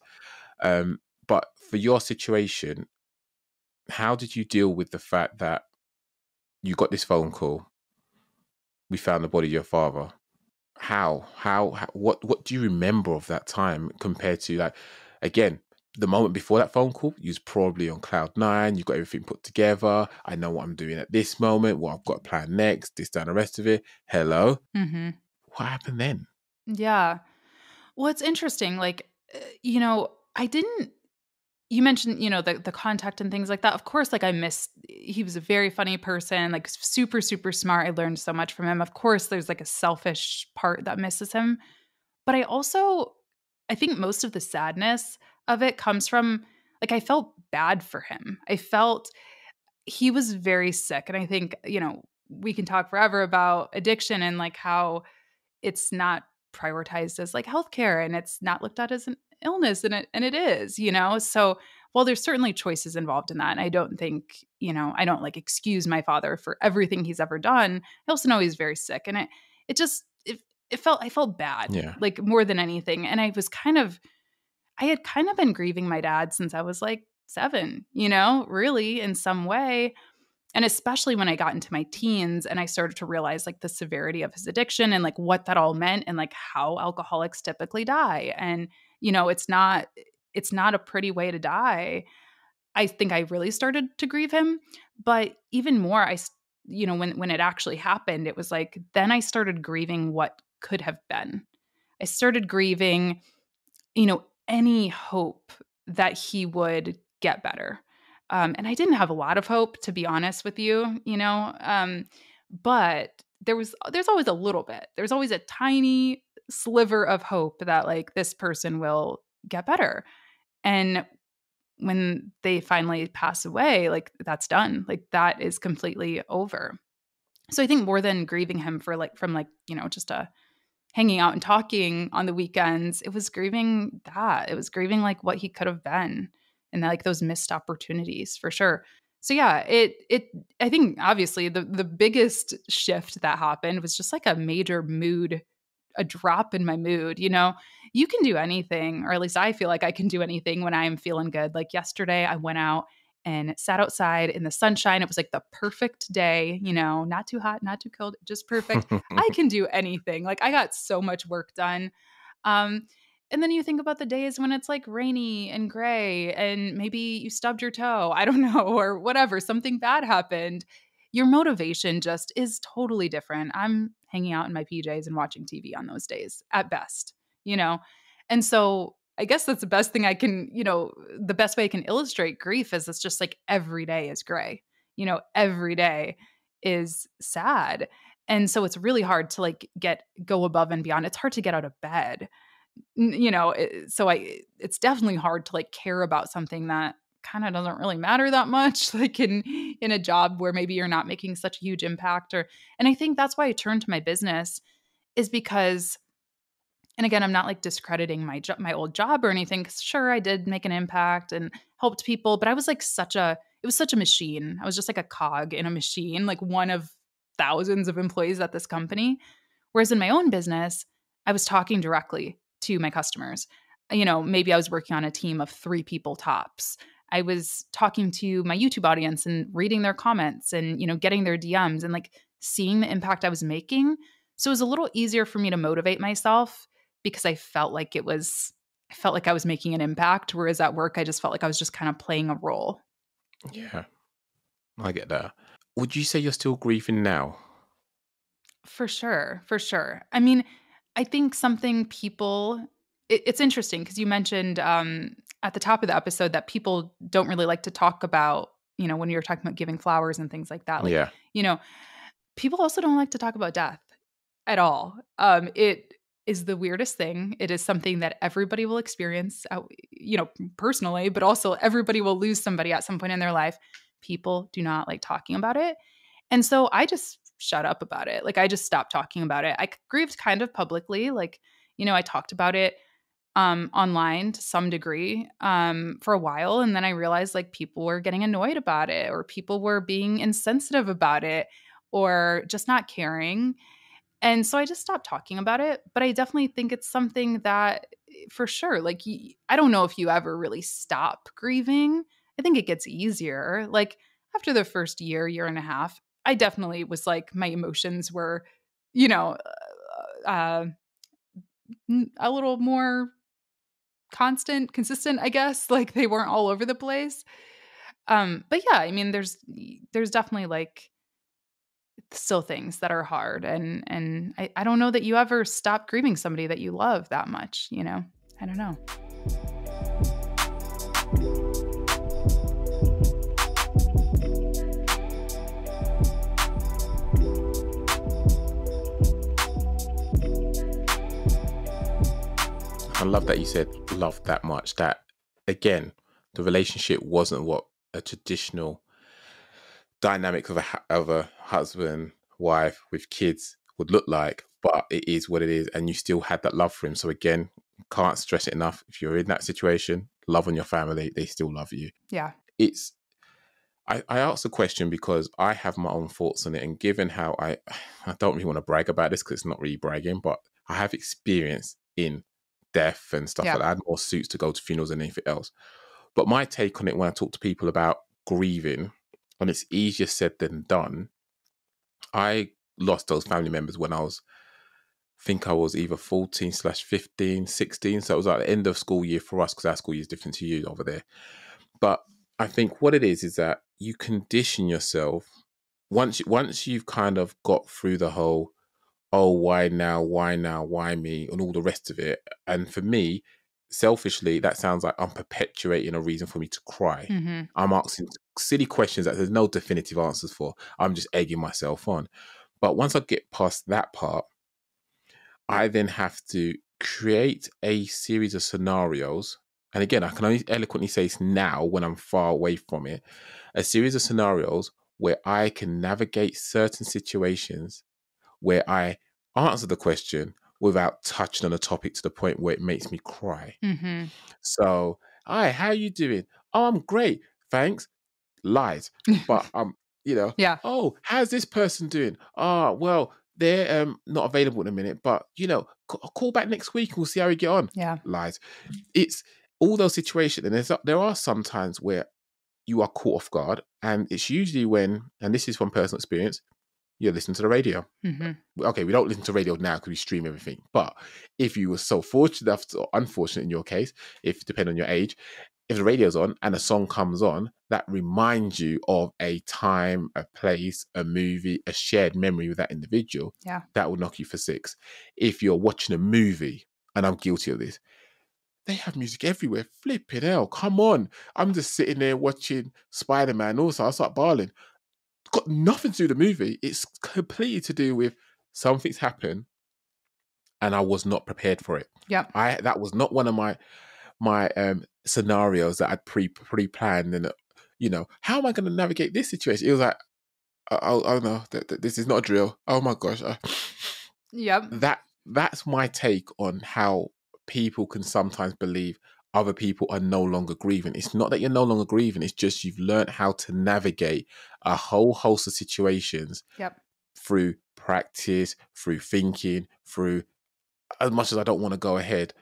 But for your situation, how did you deal with the fact that you got this phone call, we found the body of your father? What do you remember of that time compared to, like, again, the moment before that phone call, you was probably on cloud nine, you got everything put together. I know what I'm doing at this moment, what I've got planned next, this, that, and the rest of it. Hello? Mm-hmm. What happened then? Yeah. Well, it's interesting. Like, I didn't, you mentioned, the contact and things like that. Of course, like he was a very funny person, like super, super smart. I learned so much from him. Of course, there's like a selfish part that misses him. But I think most of the sadness of it comes from, like, I felt bad for him. I felt he was very sick. And I think, we can talk forever about addiction and like how it's not prioritized as like healthcare and it's not looked at as an illness, and it is, So while there's certainly choices involved in that, and I don't think, I don't like excuse my father for everything he's ever done. I also know he's very sick, and I felt bad, like more than anything. And I had kind of been grieving my dad since I was like 7, really in some way. And especially when I got into my teens and I started to realize like the severity of his addiction and like what that all meant and like how alcoholics typically die. And, it's not a pretty way to die. I think I really started to grieve him. But even more, when it actually happened, it was like, then I started grieving what could have been. I started grieving, any hope that he would get better. And I didn't have a lot of hope, to be honest with you, but there's always a little bit. There's always a tiny sliver of hope that like this person will get better. And when they finally pass away, like that's done. Like that is completely over. So I think more than grieving him for like from like, just a hanging out and talking on the weekends, it was grieving that. It was grieving like what he could have been and like those missed opportunities for sure. So yeah, I think obviously the biggest shift that happened was just like a major mood a drop in my mood. You can do anything, or at least I feel like I can do anything when I'm feeling good. Like yesterday, I went out and sat outside in the sunshine. It was like the perfect day, not too hot, not too cold, just perfect. I can do anything. Like I got so much work done. And then you think about the days when it's like rainy and gray and maybe you stubbed your toe, I don't know, or whatever, something bad happened. Your motivation just is totally different. I'm hanging out in my PJs and watching TV on those days at best, you know? And so I guess that's the best thing I can, the best way I can illustrate grief is it's just like every day is gray, every day is sad. And so it's really hard to like go above and beyond. It's hard to get out of bed, it's definitely hard to like care about something that kind of doesn't really matter that much, like in a job where maybe you're not making such a huge impact. And I think that's why I turned to my business, is because, and again, I'm not like discrediting my old job or anything, because sure, I did make an impact and helped people, but I was like it was such a machine. I was just like a cog in a machine, like one of thousands of employees at this company. Whereas in my own business, I was talking directly to my customers. Maybe I was working on a team of 3 people tops. I was talking to my YouTube audience and reading their comments and, getting their DMs and like seeing the impact I was making. So it was a little easier for me to motivate myself because I felt like I was making an impact. Whereas at work, I just felt like I was just kind of playing a role. Yeah, I get that. Would you say you're still grieving now? For sure. For sure. I mean, I think it's interesting because you mentioned at the top of the episode that people don't really like to talk about, when you're talking about giving flowers and things like that. Like, Yeah. People also don't like to talk about death at all. It is the weirdest thing. It is something that everybody will experience, personally, but also everybody will lose somebody at some point in their life. People do not like talking about it. And so I just shut up about it. Like I just stopped talking about it. I grieved kind of publicly. Like, I talked about it online to some degree for a while. And then I realized like people were getting annoyed about it, or people were being insensitive about it, or just not caring. And so I just stopped talking about it. But I definitely think it's something that for sure, like, I don't know if you ever really stop grieving. I think it gets easier. Like after the first year and a half, I definitely was like, my emotions were, a little more consistent, I guess. Like they weren't all over the place. But yeah, I mean, there's definitely like still things that are hard. And I don't know that you ever stop grieving somebody that you love that much, I don't know. I love that you said love that much. That, again, the relationship wasn't what a traditional dynamic of a husband, wife with kids would look like, but it is what it is. And you still had that love for him. So again, can't stress it enough. If you're in that situation, love on your family, they still love you. Yeah. I asked the question because I have my own thoughts on it. And given how I don't really want to brag about this because it's not really bragging, but I have experience in death and stuff like that. I had more suits to go to funerals than anything else. But my take on it when I talk to people about grieving, and it's easier said than done, I lost those family members when I think I was either 14/15, 16. So it was at the end of school year for us, because our school year is different to you over there. But I think what it is that you condition yourself once you've kind of got through the whole, oh, why now, why me, and all the rest of it. And for me, selfishly, that sounds like I'm perpetuating a reason for me to cry. Mm-hmm. I'm asking silly questions that there's no definitive answers for. I'm just egging myself on. But once I get past that part, I then have to create a series of scenarios. And again, I can only eloquently say this now when I'm far away from it. A series of scenarios where I can navigate certain situations where I answer the question without touching on the topic to the point where it makes me cry. Mm-hmm. So, hi, how you doing? Oh, I'm great, thanks. Lies. But Yeah. Oh, how's this person doing? Oh, well, they're not available in a minute, but Call back next week and we'll see how we get on. Yeah. Lies. It's all those situations. And there are some times where you are caught off guard. And it's usually when, and this is from personal experience, you listen to the radio. Okay, we don't listen to radio now because we stream everything. But if you were so fortunate enough or unfortunate in your case, if depending on your age, if the radio's on and a song comes on that reminds you of a time, a place, a movie, a shared memory with that individual, that will knock you for six. If you're watching a movie, and I'm guilty of this, they have music everywhere. Flipping hell, come on. I'm just sitting there watching Spider-Man. Also, I start bawling. Got nothing to do with the movie. It's completely to do with something's happened and I was not prepared for it. That was not one of my scenarios that I'd pre-planned, and how am I going to navigate this situation? It was like, oh no, this is not a drill. Oh my gosh. That's my take on how people can sometimes believe other people are no longer grieving. It's not that you're no longer grieving. It's just you've learned how to navigate a whole host of situations through practice, through thinking, through, as much as I don't want to go ahead,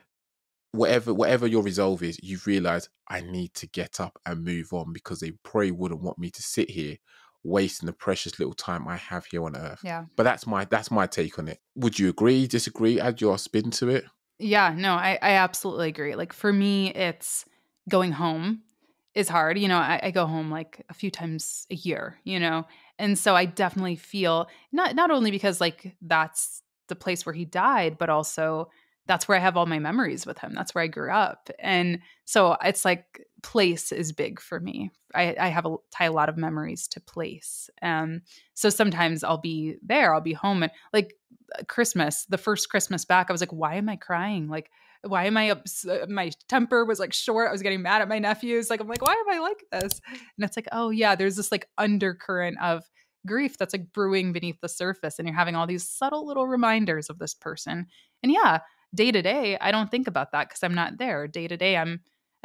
whatever your resolve is, you've realized I need to get up and move on because they probably wouldn't want me to sit here wasting the precious little time I have here on earth. But that's my take on it. Would you agree, disagree, add your spin to it? Yeah, no, I absolutely agree. Like for me, it's going home is hard. I go home like a few times a year, and so I definitely feel not only because like that's the place where he died, but also that's where I have all my memories with him. That's where I grew up. And so it's like place is big for me. I tie a lot of memories to place. So sometimes I'll be there, I'll be home, and like Christmas, the first Christmas back, I was like, why am I crying? Like, why am I my temper was like short. I was getting mad at my nephews. Like, I'm like, why am I like this? And it's like, oh yeah, there's this like undercurrent of grief that's like brewing beneath the surface. And you're having all these subtle little reminders of this person. And yeah, day to day, I don't think about that because I'm not there. Day to day, I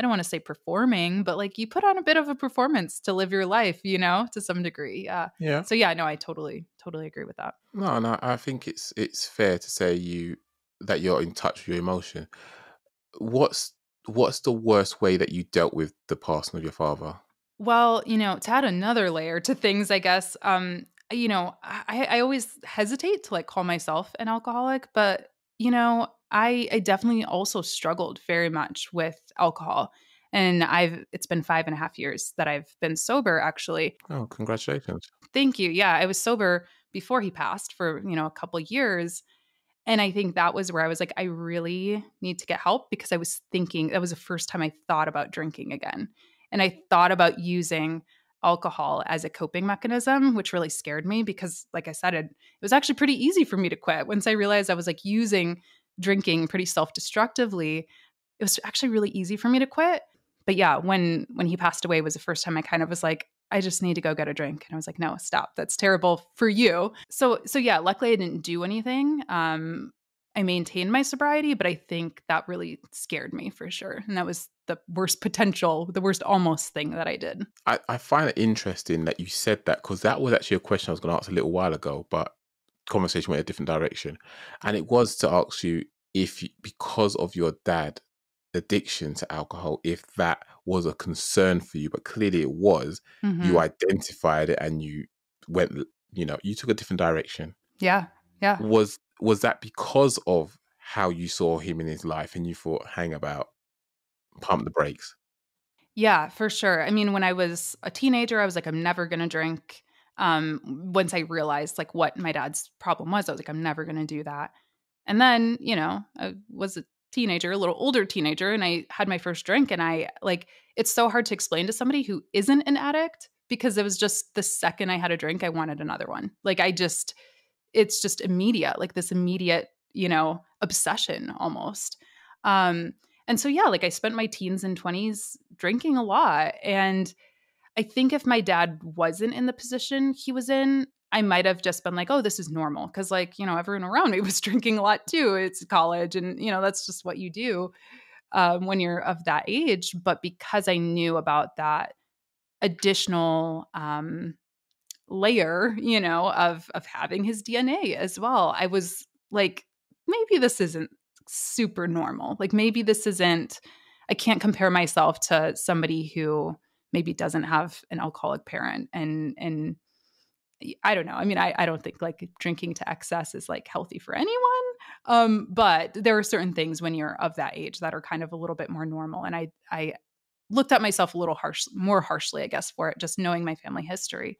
don't want to say performing, but like you put on a bit of a performance to live your life, to some degree. Yeah. So yeah, no, I totally agree with that. No, I think it's fair to say that you're in touch with your emotion. What's the worst way that you dealt with the passing of your father? Well, to add another layer to things, I guess, I always hesitate to like call myself an alcoholic, but I definitely also struggled very much with alcohol. And it's been 5.5 years that I've been sober, actually. Oh, congratulations. Thank you. Yeah, I was sober before he passed for, a couple years. And I think that was where I was like, I really need to get help because I was thinking that was the first time I thought about drinking again. And I thought about using alcohol as a coping mechanism, which really scared me because, like I said, it was actually pretty easy for me to quit. Once I realized I was like using drinking pretty self-destructively, it was actually really easy for me to quit. But yeah, when he passed away was the first time I kind of was like, I just need to go get a drink. And I was like, no, stop. That's terrible for you. So yeah, luckily I didn't do anything. I maintained my sobriety, but I think that really scared me for sure. And that was the worst almost thing that I did. I find it interesting that you said that because that was actually a question I was going to ask a little while ago, but conversation went a different direction. And it was to ask you if, because of your dad addiction to alcohol, if that was a concern for you, but clearly it was. You identified it and you went, you took a different direction. Yeah. Was that because of how you saw him in his life and you thought, hang about, pump the brakes? Yeah, for sure. I mean, when I was a teenager, I was like, I'm never going to drink. Once I realized like what my dad's problem was, I was like, I'm never going to do that. And then, I was a teenager, a little older teenager, and I had my first drink, and I like, it's so hard to explain to somebody who isn't an addict because it was just the second I had a drink, I wanted another one. Like it's just immediate, like this immediate, obsession almost. And so, yeah, like I spent my teens and 20s drinking a lot. And I think if my dad wasn't in the position he was in, I might have just been like, oh, this is normal. Cause like, everyone around me was drinking a lot too. It's college. And, that's just what you do when you're of that age. But because I knew about that additional layer, of having his DNA as well, I was like, maybe this isn't super normal. Like maybe this isn't, I can't compare myself to somebody who maybe doesn't have an alcoholic parent. And I don't know. I mean, I don't think like drinking to excess is like healthy for anyone. But there are certain things when you're of that age that are kind of a little bit more normal. And I looked at myself a little more harshly, I guess, for it, just knowing my family history.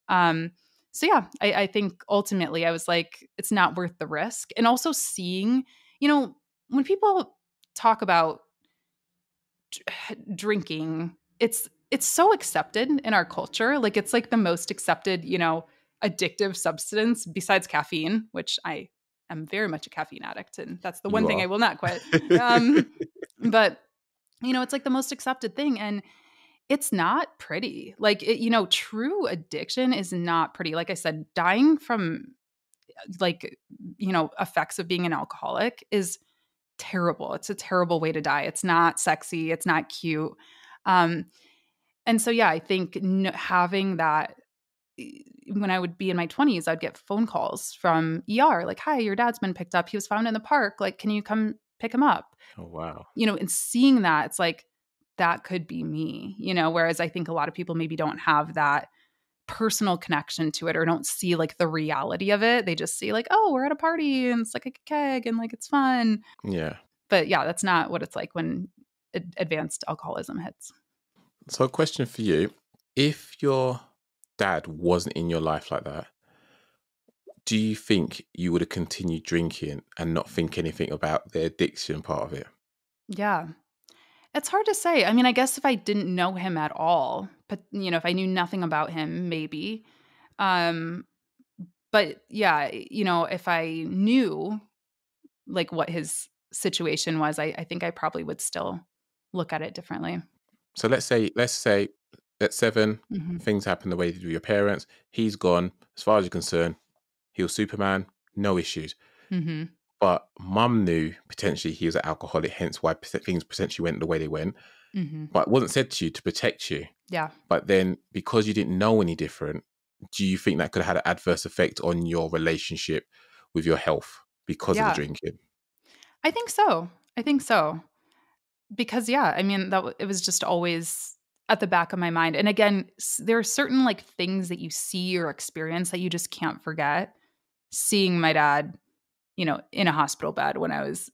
So yeah, I think ultimately I was like, it's not worth the risk. And also seeing, when people talk about drinking, it's so accepted in our culture. Like it's like the most accepted, addictive substance besides caffeine, which I am very much a caffeine addict, and that's the one You thing I are. will not quit. But it's like the most accepted thing, and it's not pretty. Like true addiction is not pretty. Like I said, dying from like effects of being an alcoholic is terrible. It's a terrible way to die. It's not sexy. It's not cute. Um, and so, yeah, I think having that when I would be in my 20s, I'd get phone calls from ER like, hi, your dad's been picked up. He was found in the park. Like, can you come pick him up? Oh, wow. And seeing that, it's like, that could be me, whereas I think a lot of people maybe don't have that personal connection to it or don't see like the reality of it. They just see like, oh, we're at a party and it's like a keg and like it's fun. Yeah. But yeah, that's not what it's like when advanced alcoholism hits. So a question for you. If your dad wasn't in your life like that, do you think you would have continued drinking and not think anything about the addiction part of it? Yeah. It's hard to say. I mean, I guess if I didn't know him at all, but if I knew nothing about him, maybe. Um, but yeah, if I knew like what his situation was, I think I probably would still look at it differently. So let's say at 7, Mhm. things happen the way they do with your parents. He's gone. As far as you're concerned, he was Superman, no issues. Mhm. But mum knew potentially he was an alcoholic, hence why things potentially went the way they went. Mhm. But it wasn't said to you to protect you. Yeah. But then because you didn't know any different, do you think that could have had an adverse effect on your relationship with your health because of the Yeah. drinking? I think so. I think so. Because yeah, I mean it was just always at the back of my mind. And again, there are certain like things that you see or experience that you just can't forget. Seeing my dad, in a hospital bed when I was,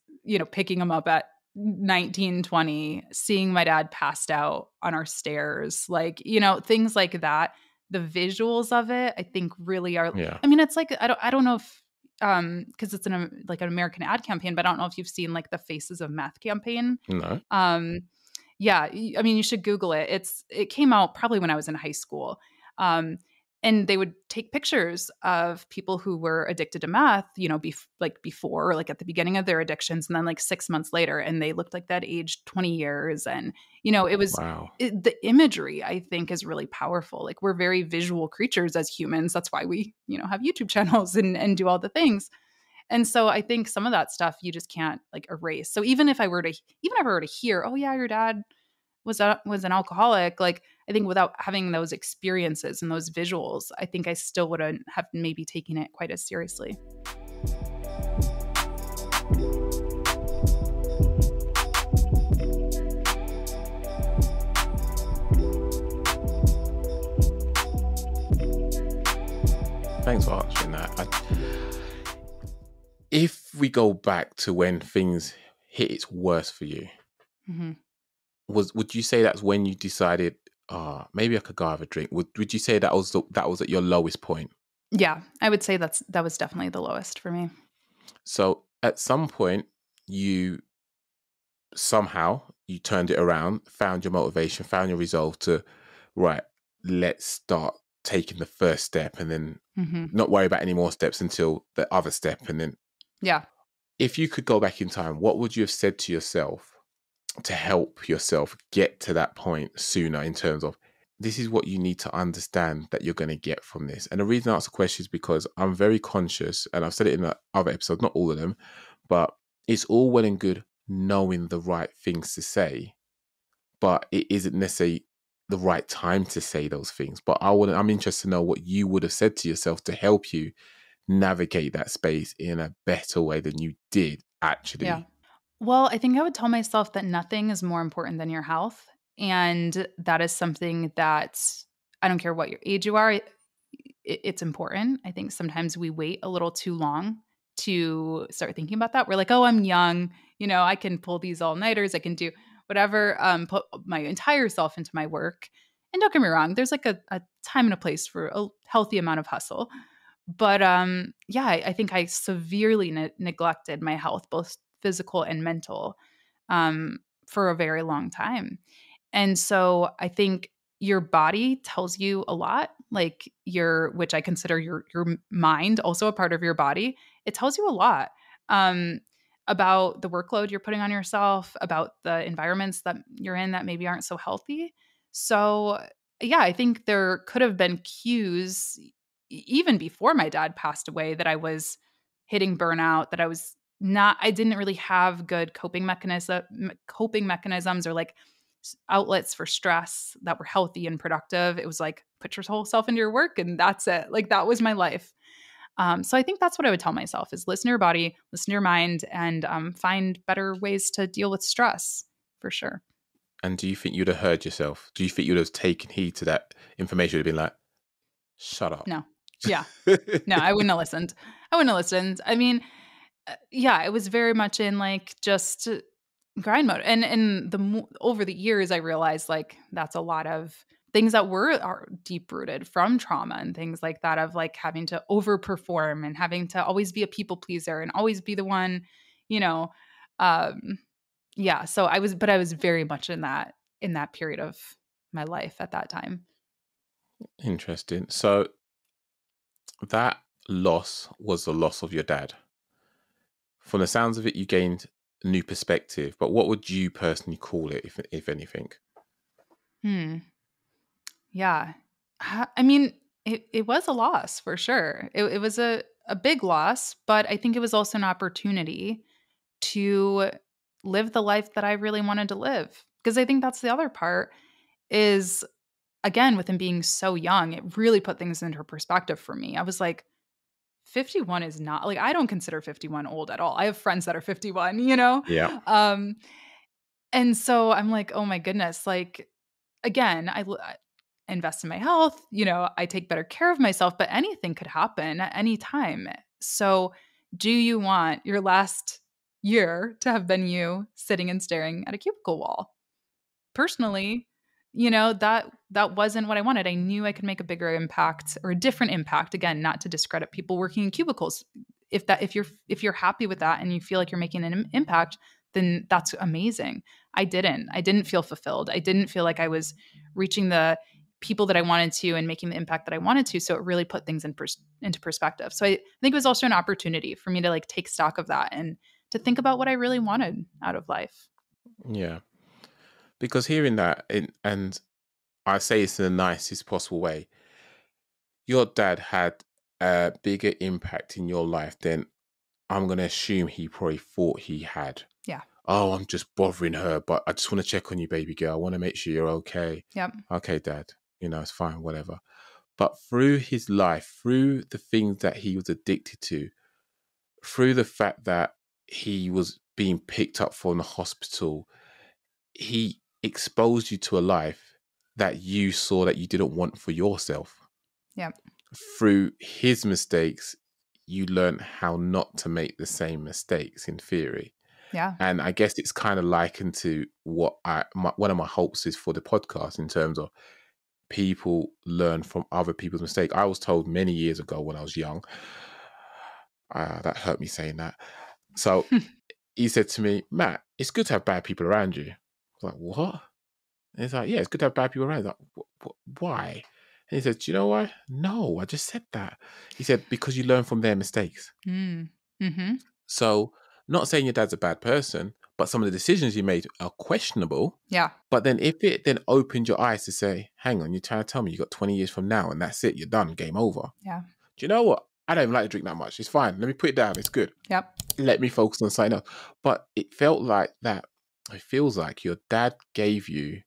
picking him up at 19, 20, seeing my dad passed out on our stairs, like, things like that. The visuals of it, I think really are, Yeah. I mean, it's like, I don't know if, because it's like an American ad campaign, but I don't know if you've seen like the Faces of Meth campaign. No. Um, yeah, I mean, you should Google it. It came out probably when I was in high school. And they would take pictures of people who were addicted to meth, before, like at the beginning of their addictions, and then like 6 months later, and they looked like that aged 20 years. And, it was Wow. the imagery, I think, is really powerful. Like we're very visual creatures as humans. That's why we, have YouTube channels and do all the things. And so I think some of that stuff you just can't like erase. So even if I were to hear, oh yeah, your dad was an alcoholic, like I think without having those experiences and those visuals, I think I still wouldn't have maybe taken it quite as seriously. Thanks for answering that. If we go back to when things hit its worst for you, Mm-hmm. would you say that's when you decided, maybe I could go have a drink? Would you say that was at your lowest point? Yeah, I would say that was definitely the lowest for me. So at some point, you turned it around, found your motivation, found your resolve to, right, let's start taking the first step, and then Mm-hmm. not worry about any more steps until the other step. And then Yeah. if you could go back in time, what would you have said to yourself to help yourself get to that point sooner, in terms of, this is what you need to understand that you're going to get from this? And the reason I ask the question is because I'm very conscious, and I've said it in the other episodes, not all of them, but it's all well and good knowing the right things to say, but it isn't necessarily the right time to say those things. But I'm interested to know what you would have said to yourself to help you navigate that space in a better way than you did actually? Yeah. Well, I think I would tell myself that nothing is more important than your health. And that is something that I don't care what your age you are, it's important. I think sometimes we wait a little too long to start thinking about that. We're like, oh, I'm young. I can pull these all nighters. I can do whatever, put my entire self into my work. And don't get me wrong, there's like a time and a place for a healthy amount of hustle. But yeah, I think I severely neglected my health, both physical and mental, for a very long time. And so I think your body tells you a lot, like which I consider your mind also a part of your body. It tells you a lot um, about the workload you're putting on yourself, about the environments that you're in that maybe aren't so healthy. So yeah, I think there could have been cues even before my dad passed away that I was hitting burnout, that I didn't really have good coping mechanisms or like outlets for stress that were healthy and productive. It was like, put your whole self into your work and that's it. Like that was my life. So I think that's what I would tell myself is listen to your body, listen to your mind, and find better ways to deal with stress for sure. And do you think you'd have heard yourself? Do you think you'd have taken heed to that information? You'd have been like, shut up. No. Yeah. No, I wouldn't have listened. I mean, yeah, it was very much in like just grind mode. And over the years, I realized like that's a lot of things that are deep rooted from trauma and things like that, of like having to overperform and having to always be a people pleaser and always be the one, you know. Yeah. So I was very much in that period of my life at that time. Interesting. So that loss was the loss of your dad. From the sounds of it, you gained a new perspective. But what would you personally call it, if anything? Yeah. I mean, it was a loss for sure. It was a big loss, but I think it was also an opportunity to live the life that I really wanted to live. Because I think that's the other part is, again, with him being so young, it really put things into perspective for me. I was like, 51 is not like, I don't consider 51 old at all. I have friends that are 51, you know? Yeah. And so I'm like, oh my goodness, like, again, I invest in my health, I take better care of myself, but anything could happen at any time. So, do you want your last year to have been you sitting and staring at a cubicle wall? Personally, that wasn't what I wanted. I knew I could make a bigger impact or a different impact. Again, not to discredit people working in cubicles. If you're happy with that and you feel like you're making an impact, then that's amazing. I didn't feel fulfilled. I didn't feel like I was reaching the people that I wanted to and making the impact that I wanted to. So it really put things into perspective. So I think it was also an opportunity for me to like take stock of that and to think about what I really wanted out of life. Yeah. Because hearing that, and I say this in the nicest possible way, your dad had a bigger impact in your life than I'm going to assume he probably thought he had. Yeah. Oh, I'm just bothering her, but I just want to check on you, baby girl. I want to make sure you're okay. Yep. Okay, Dad. It's fine, whatever. But through his life, through the things that he was addicted to, through the fact that he was being picked up from the hospital, he exposed you to a life that you saw that you didn't want for yourself. Yep. Through his mistakes, you learned how not to make the same mistakes in theory. Yeah. And I guess it's kind of likened to what one of my hopes is for the podcast in terms of people learn from other people's mistakes. I was told many years ago when I was young, that hurt me saying that. So he said to me, Matt, it's good to have bad people around you. I was like, what? And he's like, yeah, it's good to have bad people around. I was like, why? And he said, do you know why? No, I just said that. He said, because you learn from their mistakes. Mm-hmm. So not saying your dad's a bad person, but some of the decisions you made are questionable. Yeah. But then if it then opened your eyes to say, hang on, you're trying to tell me you got 20 years from now and that's it, you're done, game over. Yeah. Do you know what? I don't even like to drink that much. It's fine. Let me put it down. It's good. Yep. Let me focus on something else. But it felt like that. It feels like your dad gave you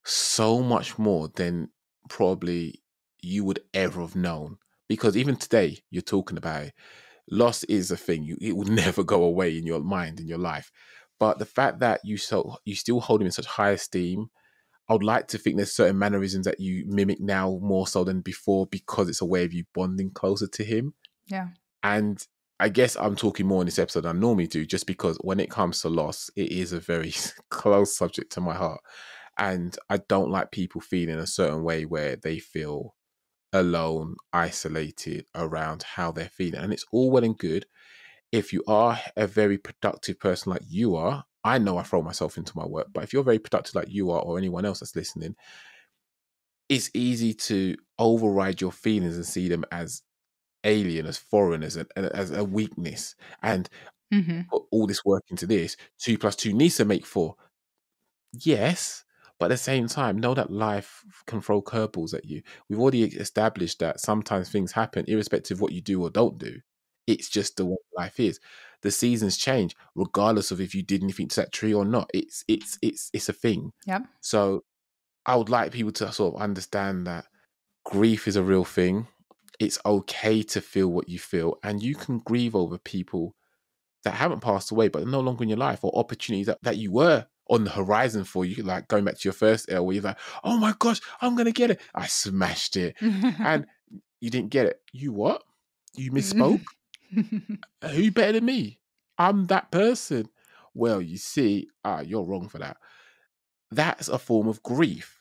so much more than probably you would ever have known. because even today you're talking about it. Loss is a thing. It will never go away in your mind, in your life. But the fact that you still hold him in such high esteem, I would like to think there's certain mannerisms that you mimic now more so than before because it's a way of you bonding closer to him. Yeah. And I guess I'm talking more in this episode than I normally do, just because when it comes to loss, it is a very close subject to my heart. And I don't like people feeling a certain way where they feel alone, isolated around how they're feeling. And it's all well and good. If you are a very productive person like you are, I know I throw myself into my work, but if you're very productive like you are, or anyone else that's listening, it's easy to override your feelings and see them as alien, as foreign, as a weakness, and put all this work into this. 2 plus 2 needs to make 4. Yes, but at the same time, know that life can throw curveballs at you. We've already established that sometimes things happen irrespective of what you do or don't do. It's just the way life is. The seasons change regardless of if you did anything to that tree or not. It's a thing. Yep. So I would like people to sort of understand that grief is a real thing. It's okay to feel what you feel, and you can grieve over people that haven't passed away but are no longer in your life, or opportunities that you were on the horizon for you, like going back to your first L where you're like, oh my gosh, I'm going to get it. I smashed it. And you didn't get it. You what? You misspoke? Who better than me? I'm that person. Well, you see, you're wrong for that. That's a form of grief.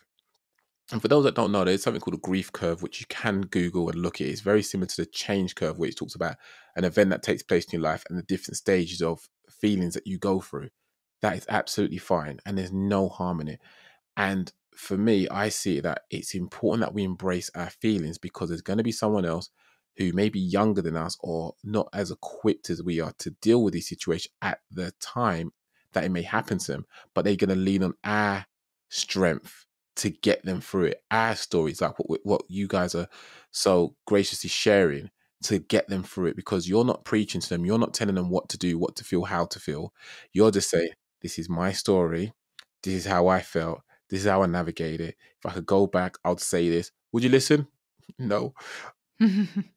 And for those that don't know, there's something called a grief curve, which you can Google and look at. It's very similar to the change curve, which talks about an event that takes place in your life and the different stages of feelings that you go through. That is absolutely fine. And there's no harm in it. And for me, I see that it's important that we embrace our feelings, because there's going to be someone else who may be younger than us or not as equipped as we are to deal with these situations at the time that it may happen to them. But they're going to lean on our strength to get them through it. Our stories, like what you guys are so graciously sharing, to get them through it, because you're not preaching to them. You're not telling them what to do, what to feel, how to feel. You're just saying, this is my story. This is how I felt. This is how I navigate it. If I could go back, I'd say this. Would you listen? No.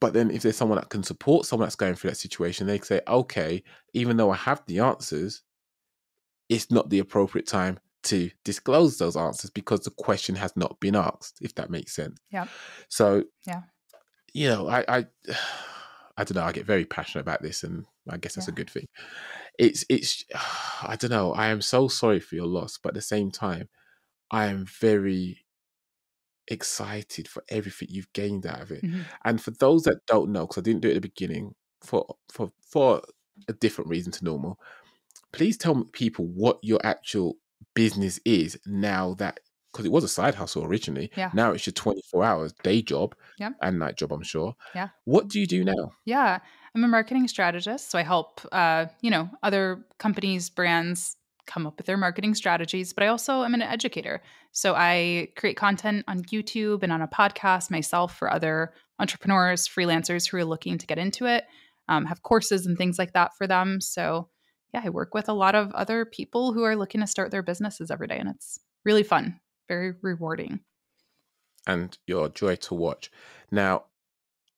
But then if there's someone that can support someone that's going through that situation, they can say, okay, even though I have the answers, it's not the appropriate time to disclose those answers because the question has not been asked, if that makes sense. Yeah. So, yeah, I don't know, I get very passionate about this, and I guess that's a good thing. It's I don't know, I am so sorry for your loss, but at the same time, I am very excited for everything you've gained out of it. And for those that don't know, because I didn't do it at the beginning for a different reason to normal, please tell people what your actual business is now, that because it was a side hustle originally. Yeah. Now it's your 24 hours day job and night job, I'm sure. Yeah. What do you do now? Yeah. I'm a marketing strategist. So I help, other companies, brands come up with their marketing strategies, but I also am an educator. So I create content on YouTube and on a podcast myself for other entrepreneurs, freelancers who are looking to get into it, have courses and things like that for them. So yeah, I work with a lot of other people who are looking to start their businesses every day, and it's really fun, very rewarding. And you're a joy to watch. Now,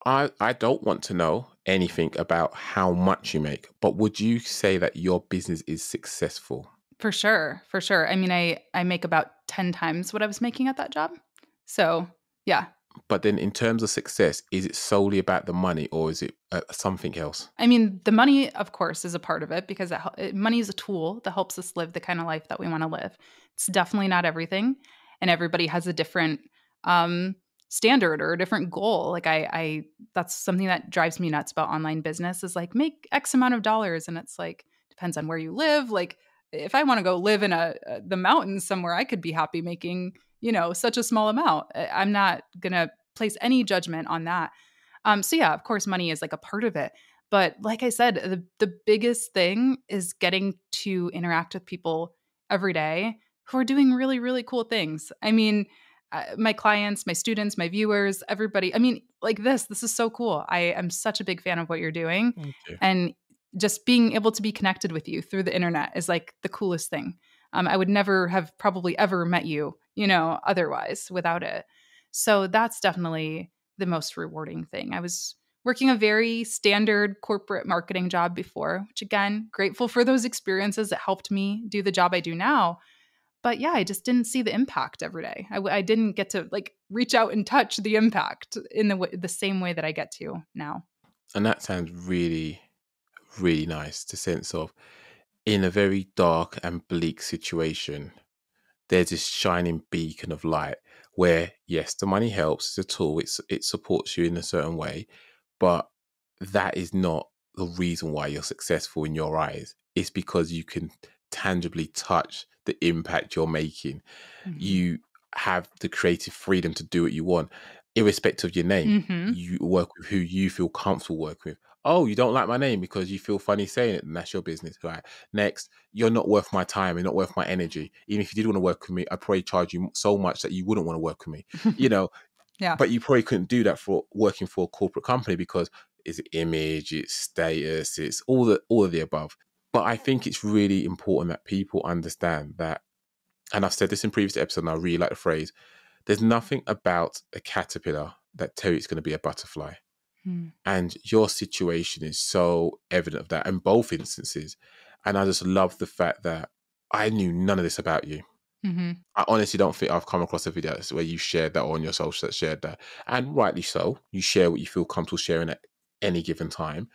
I don't want to know anything about how much you make, but would you say that your business is successful? For sure. For sure. I mean, I make about 10 times what I was making at that job. So yeah. But then in terms of success, is it solely about the money, or is it something else? I mean, the money, of course, is a part of it, because money is a tool that helps us live the kind of life that we want to live. It's definitely not everything. And everybody has a different standard or a different goal. Like I that's something that drives me nuts about online business, is like, make X amount of dollars. And it's like, depends on where you live. Like if I want to go live in the mountains somewhere, I could be happy making, such a small amount. I'm not going to place any judgment on that. So yeah, of course, money is like a part of it. But like I said, the biggest thing is getting to interact with people every day who are doing really, really cool things. I mean, my clients, my students, my viewers, everybody. I mean, like this is so cool. I am such a big fan of what you're doing. Thank you. And just being able to be connected with you through the internet is like the coolest thing. I would never have probably ever met you, otherwise without it. So that's definitely the most rewarding thing. I was working a very standard corporate marketing job before, which again, grateful for those experiences that helped me do the job I do now. But yeah, I just didn't see the impact every day. I didn't get to like reach out and touch the impact in the same way that I get to now. And that sounds really, really nice. The sense of in a very dark and bleak situation, there's this shining beacon of light where, yes, the money helps, it's a tool, it supports you in a certain way, but that is not the reason why you're successful in your eyes. It's because you can tangibly touch the impact you're making. You have the creative freedom to do what you want, irrespective of your name. You work with who you feel comfortable working with. Oh, you don't like my name because you feel funny saying it, and that's your business. Right. Next, you're not worth my time. You're not worth my energy. Even if you did want to work with me, I'd probably charge you so much that you wouldn't want to work with me. Yeah. But you probably couldn't do that for working for a corporate company because it's image, it's status, it's all of the above. But I think it's really important that people understand that, and I've said this in previous episodes, and I really like the phrase, there's nothing about a caterpillar that tells you it's going to be a butterfly. And your situation is so evident of that in both instances. And I just love the fact that I knew none of this about you. I honestly don't think I've come across a video where you shared that, or on your social that shared that. And rightly so. You share what you feel comfortable sharing at any given time.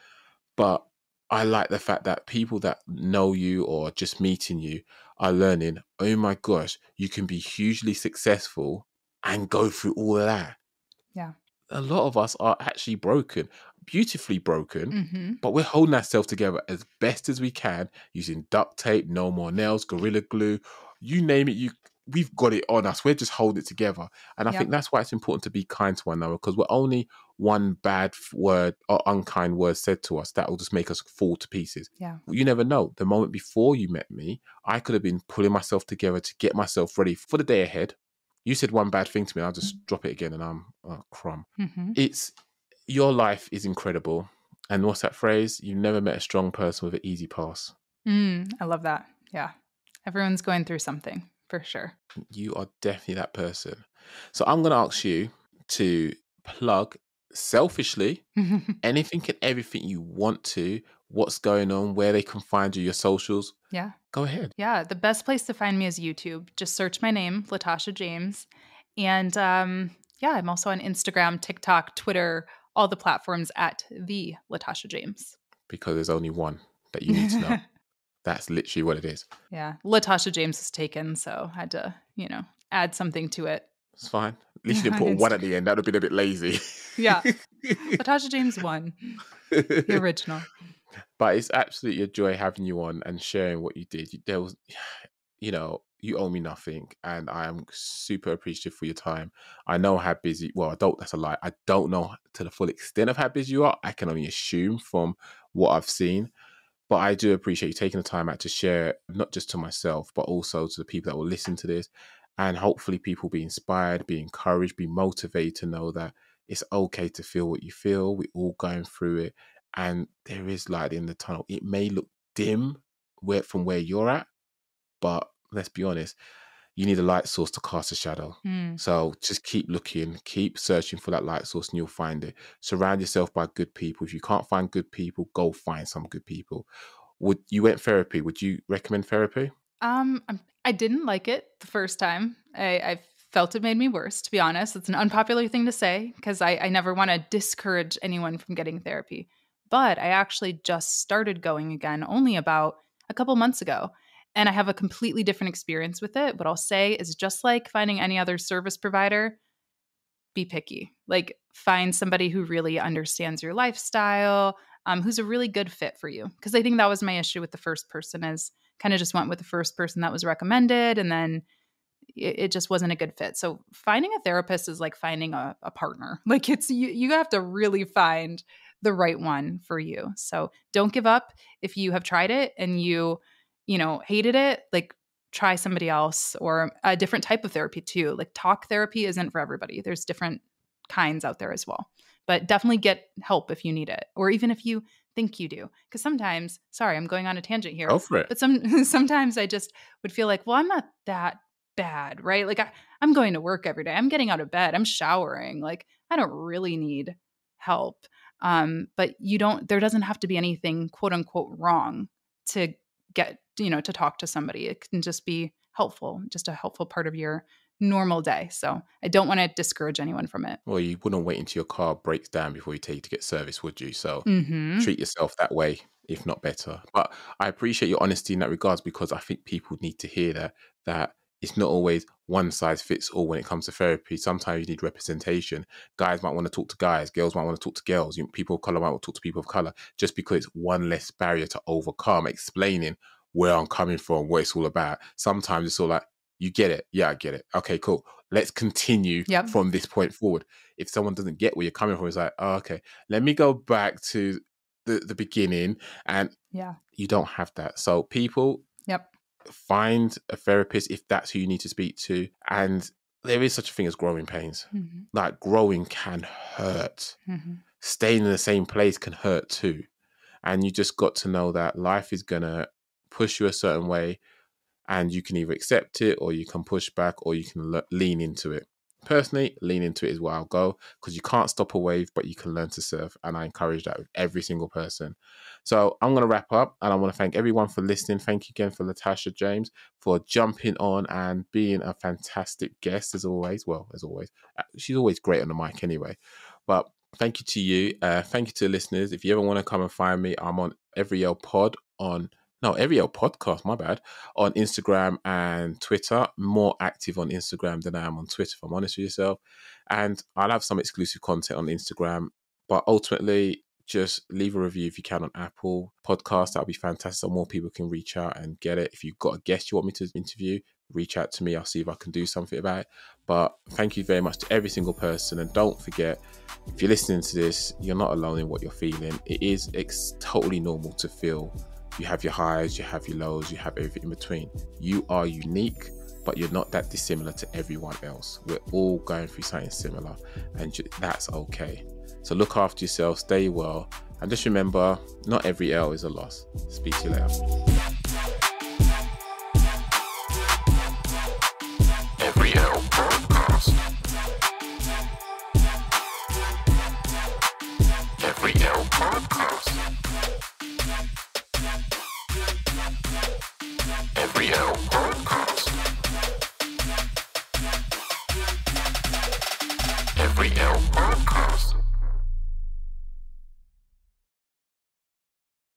But I like the fact that people that know you or just meeting you are learning, oh my gosh, you can be hugely successful and go through all of that. Yeah. A lot of us are actually broken, beautifully broken, but we're holding ourselves together as best as we can using duct tape, no more nails, Gorilla Glue, you name it, we've got it on us. We're just holding it together. And I think that's why it's important to be kind to one another, because we're only one bad word or unkind word said to us that will just make us fall to pieces. Yeah. You never know. The moment before you met me, I could have been pulling myself together to get myself ready for the day ahead. You said one bad thing to me, I'll just drop it again and I'm crumb. It's, your life is incredible. And what's that phrase? You've never met a strong person with an easy pass. I love that. Yeah. Everyone's going through something for sure. You are definitely that person. So I'm going to ask you to plug selfishly anything and everything you want to, what's going on, where they can find you, your socials. Yeah. Go ahead. Yeah. The best place to find me is YouTube. Just search my name, LaTasha James. And I'm also on Instagram, TikTok, Twitter, all the platforms at the LaTasha James. Because there's only one that you need to know. That's literally what it is. Yeah. LaTasha James is taken, so I had to, add something to it. It's fine. At least you didn't put a one at the end. That would have been a bit lazy. Yeah. LaTasha James 1. The original. But it's absolutely a joy having you on and sharing what you did. There was, you owe me nothing, and I am super appreciative for your time. I know how busy, that's a lie. I don't know to the full extent of how busy you are. I can only assume from what I've seen. But I do appreciate you taking the time out to share, not just to myself, but also to the people that will listen to this. And hopefully people be inspired, be encouraged, be motivated to know that it's okay to feel what you feel. We're all going through it. And there is light in the tunnel. It may look dim from where you're at, but let's be honest, you need a light source to cast a shadow. So just keep looking, keep searching for that light source, and you'll find it. Surround yourself by good people. If you can't find good people, go find some good people. You went therapy? Would you recommend therapy? I didn't like it the first time. I felt it made me worse, to be honest. It's an unpopular thing to say because I never want to discourage anyone from getting therapy. But I actually just started going again only about a couple months ago. And I have a completely different experience with it. What I'll say is, just like finding any other service provider, be picky. Like, find somebody who really understands your lifestyle, who's a really good fit for you. Because I think that was my issue with the first person, is kind of just went with the first person that was recommended, and then it just wasn't a good fit. So finding a therapist is like finding a partner. Like, it's you have to really find the right one for you. So don't give up if you have tried it and you hated it. Like, try somebody else, or a different type of therapy too. Like, talk therapy isn't for everybody. There's different kinds out there as well. But definitely get help if you need it, or even if you think you do. Because sometimes, sorry, I'm going on a tangent here. Go for it. But sometimes I just would feel like, well, I'm not that bad, right? Like, I'm going to work every day. I'm getting out of bed. I'm showering. Like, I don't really need help. But there doesn't have to be anything quote unquote wrong to get, to talk to somebody. It can just be helpful, just a helpful part of your normal day. So I don't want to discourage anyone from it. Well, you wouldn't wait until your car breaks down before you take it to get service, would you? So Mm-hmm. treat yourself that way, if not better. But I appreciate your honesty in that regards, because I think people need to hear that it's not always one size fits all when it comes to therapy. Sometimes you need representation. Guys might want to talk to guys. Girls might want to talk to girls. People of color might want to talk to people of color, just because it's one less barrier to overcome, explaining where I'm coming from, what it's all about. Sometimes it's all like, you get it. Yeah, I get it. Okay, cool. Let's continue from this point forward. If someone doesn't get where you're coming from, it's like, oh, okay, let me go back to the beginning. And you don't have that. So people, find a therapist if that's who you need to speak to. And there is such a thing as growing pains. Mm-hmm. Like, growing can hurt. Mm-hmm. Staying in the same place can hurt too. And you just got to know that life is going to push you a certain way, and you can either accept it, or you can push back, or you can lean into it. Personally, lean into it is where I'll go, because you can't stop a wave, but you can learn to surf. And I encourage that with every single person. So I'm going to wrap up, and I want to thank everyone for listening. Thank you again for LaTasha James for jumping on and being a fantastic guest as always. Well, as always, she's always great on the mic anyway. But thank you to you. Thank you to the listeners. If you ever want to come and find me, I'm on Every L Podcast, my bad, on Instagram and Twitter. More active on Instagram than I am on Twitter, if I'm honest with yourself. And I'll have some exclusive content on Instagram. But ultimately, just leave a review if you can on Apple Podcasts. That'll be fantastic, so more people can reach out and get it. If you've got a guest you want me to interview, reach out to me. I'll see if I can do something about it. But thank you very much to every single person. And don't forget, if you're listening to this, you're not alone in what you're feeling. It's totally normal to feel. You have your highs, you have your lows, you have everything in between. You are unique, but you're not that dissimilar to everyone else. We're all going through something similar, and that's okay. So look after yourself, stay well, and just remember, not every L is a loss. Speak to you later.